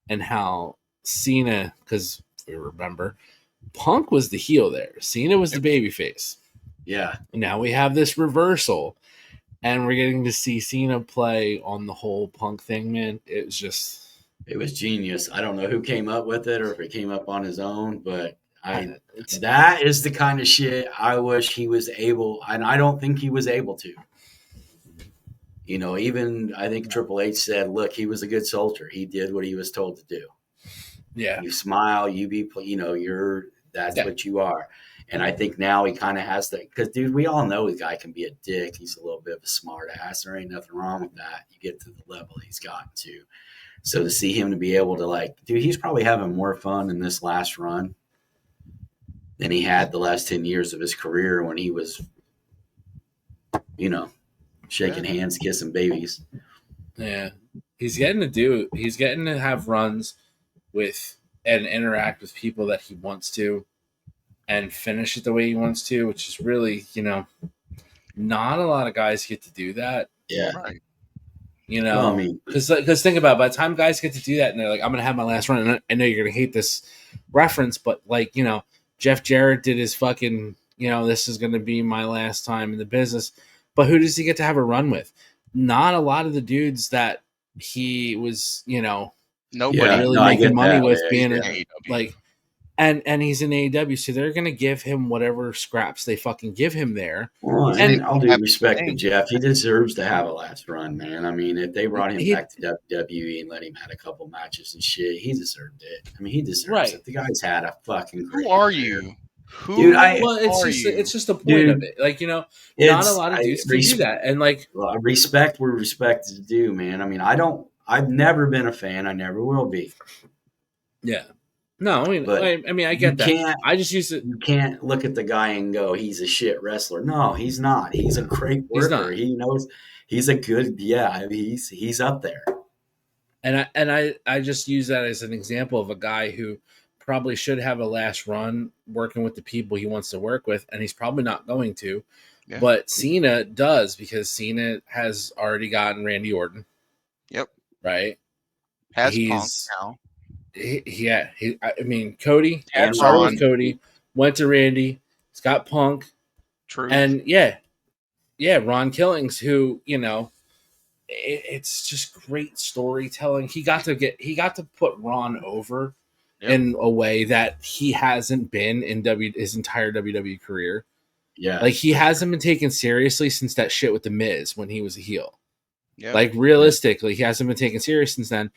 and how Cena, because if we remember, Punk was the heel there. Cena was the babyface. Yeah. Now we have this reversal, and we're getting to see Cena play on the whole Punk thing, man. It was genius. I don't know who came up with it or if it came up on his own, but that is the kind of shit I wish he was able, and I don't think he was able to. You know, even I think Triple H said, look, he was a good soldier. He did what he was told to do. Yeah. You smile, that's what you are. And I think now he kind of has that, because, dude, we all know the guy can be a dick. He's a little bit of a smart ass. There ain't nothing wrong with that. You get to the level he's gotten to. So to see him to be able to, like, dude, he's probably having more fun in this last run than he had the last 10 years of his career when he was, shaking hands, kissing babies. Yeah. He's getting to have runs with and interact with people that he wants to and finish it the way he wants to, which is really, not a lot of guys get to do that. Yeah. Right. Because think about it, by the time guys get to do that and they're like, I'm going to have my last run, and I know you're going to hate this reference, but Jeff Jarrett did his fucking, this is going to be my last time in the business. But who does he get to have a run with? Not a lot of the dudes that he was, nobody really making money with being and he's in AEW, so they're gonna give him whatever scraps they fucking give him there. Well, and I'll do respect to Jeff. He deserves to have a last run, man. I mean, if they brought him back to WWE and let him have a couple matches and shit, he deserved it. I mean, he deserves it. The guy's had a fucking great Who are career. you? It's just the point of it. Like, not a lot of dudes can do that. And respect where respect is due, man. I mean, I've never been a fan. I never will be. Yeah. No, I get that. I just use it. You can't look at the guy and go, he's a shit wrestler. No, he's not. He's a great worker. He knows he's a good, he's up there. And I just use that as an example of a guy who probably should have a last run working with the people he wants to work with, and he's probably not going to. Yeah. But Cena does, because Cena has already gotten Randy Orton. Yep. Right? He's Punk now. Cody started with Cody, went to Randy. He's got Punk. True. And Ron Killings, who it's just great storytelling. He got to put Ron over in a way that he hasn't been in his entire WWE career. Yeah, like he hasn't been taken seriously since that shit with the Miz when he was a heel. Yeah, like realistically, he hasn't been taken serious since then.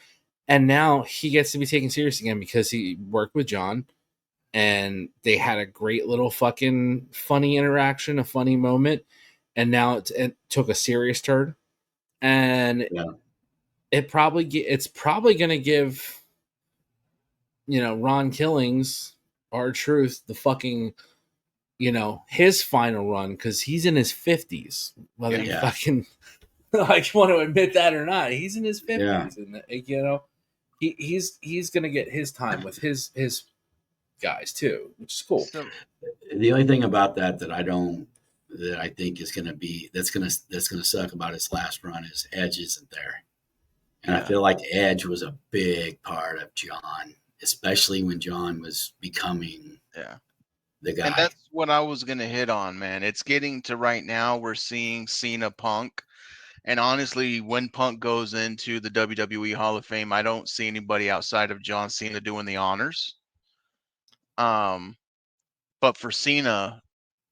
And now he gets to be taken serious again because he worked with John and they had a great little fucking funny interaction, a funny moment. And now it took a serious turn. And it's probably going to give, Ron Killings, R-Truth, the fucking, his final run, because he's in his 50s. Whether you fucking want to admit that or not, he's in his 50s. And, he's going to get his time with his guys too, which is cool. The only thing about that I think is going to be that's going to suck about his last run is Edge isn't there, and I feel like Edge was a big part of John, especially when John was becoming the guy. And that's what I was going to hit on, man. It's getting to right now we're seeing Cena Punk. And honestly, when Punk goes into the WWE Hall of Fame, I don't see anybody outside of John Cena doing the honors. But for Cena,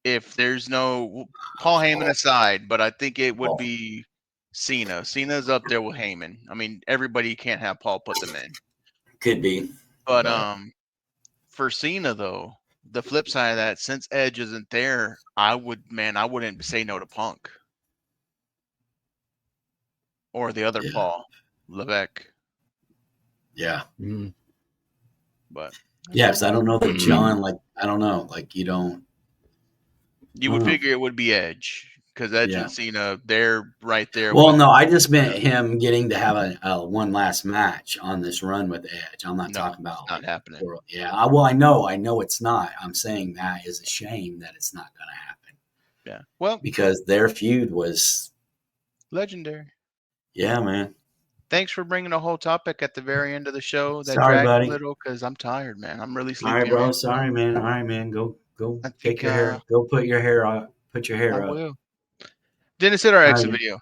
if there's no Paul Heyman aside, but I think it would be Cena. Cena's up there with Heyman. I mean, everybody can't have Paul put them in. Could be. But for Cena though, the flip side of that, since Edge isn't there, I wouldn't say no to Punk. Or the other Paul Levesque. Yeah. Mm-hmm. But yes, I don't know that John, I don't know. You would figure it would be Edge. Because Edge and Cena, they're right there. Well, no, I just meant him getting to have a one last match on this run with Edge. I'm not talking about not happening. I know it's not. I'm saying that is a shame that it's not going to happen. Yeah. Well, because their feud was legendary. Yeah, man. thanks for bringing the whole topic at the very end of the show. That Sorry, dragged buddy. a little because I'm tired, man. I'm really All sleepy. right, bro. already. Sorry, man. All right, man. Go I take think, your hair. Go put your hair on. Put your hair I up. will. Dennis, hit our All exit right. video.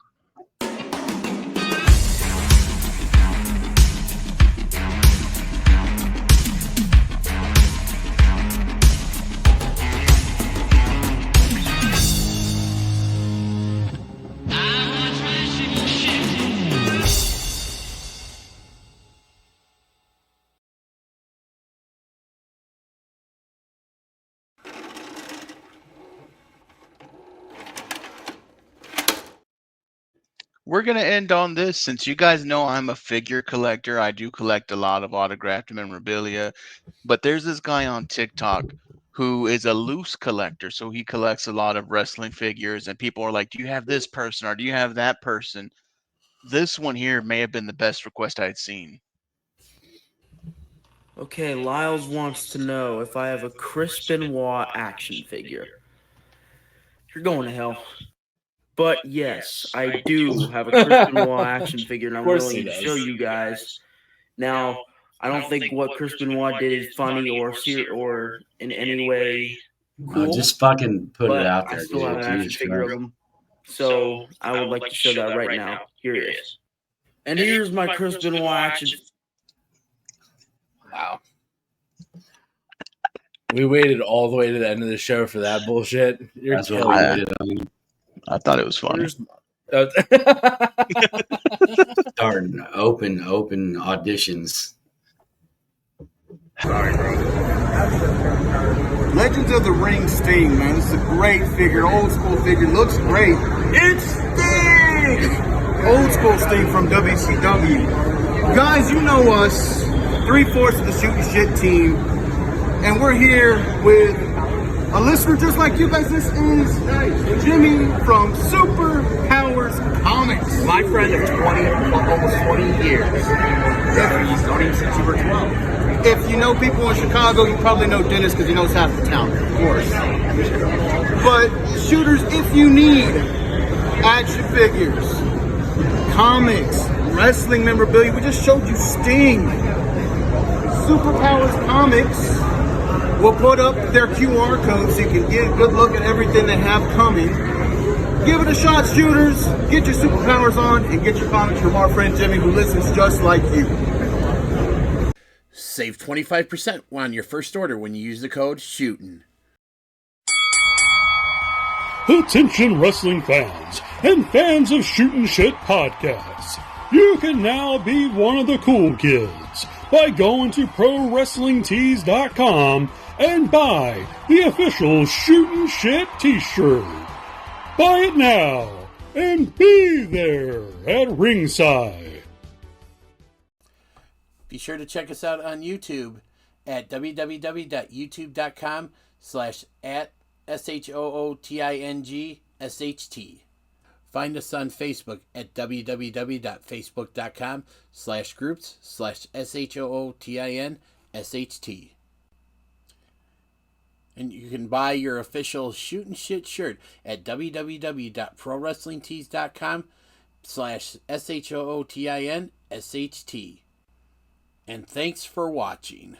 We're going to end on this. Since you guys know I'm a figure collector, I do collect a lot of autographed memorabilia. But there's this guy on TikTok who is a loose collector. So he collects a lot of wrestling figures. And people are like, do you have this person or do you have that person? This one here may have been the best request I'd seen. Okay, Lyles wants to know if I have a Chris Benoit action figure. You're going to hell. But yes, I do have a Chris Benoit action figure, and I'm willing to show you guys. Now, I don't think what Chris Benoit did is funny or in any way cool. No, just fucking put it out there, I still dude. have an action Jesus figure of Christ. him. So I would like to show that right now. Here it is. And here's my Chris Benoit action. Wow. We waited all the way to the end of the show for that bullshit. You're That's what killing I me. did. I thought it was funny. Starting open auditions. Sorry, bro. Legends of the Ring Sting, man. This is a great figure, old school figure. Looks great. It's Sting! Old school Sting from WCW. Guys, you know us, 3/4 of the Shootin' Shit team, and we're here with a listener just like you guys. This is Jimmy from Superpowers Comics. My friend of almost 20 years. He's known him since you were 12. If you know people in Chicago, you probably know Dennis because he knows half the town, of course. But shooters, if you need action figures, comics, wrestling memorabilia, we just showed you Sting. Superpowers Comics will put up their QR code so you can get a good look at everything they have coming. Give it a shot, shooters. Get your superpowers on and get your comics from our friend Jimmy, who listens just like you. Save 25% on your first order when you use the code SHOOTIN'. Attention wrestling fans and fans of Shootin' Shit podcasts. You can now be one of the cool kids by going to ProWrestlingTees.com and buy the official Shootin' Shit t-shirt. Buy it now and be there at ringside. Be sure to check us out on YouTube at www.youtube.com/@SHOOTINGSHT. Find us on Facebook at www.facebook.com/groups/SHOOTINSHT. And you can buy your official Shootin' Shit shirt at www.ProWrestlingTees.com/SHOOTINSHT. And thanks for watching.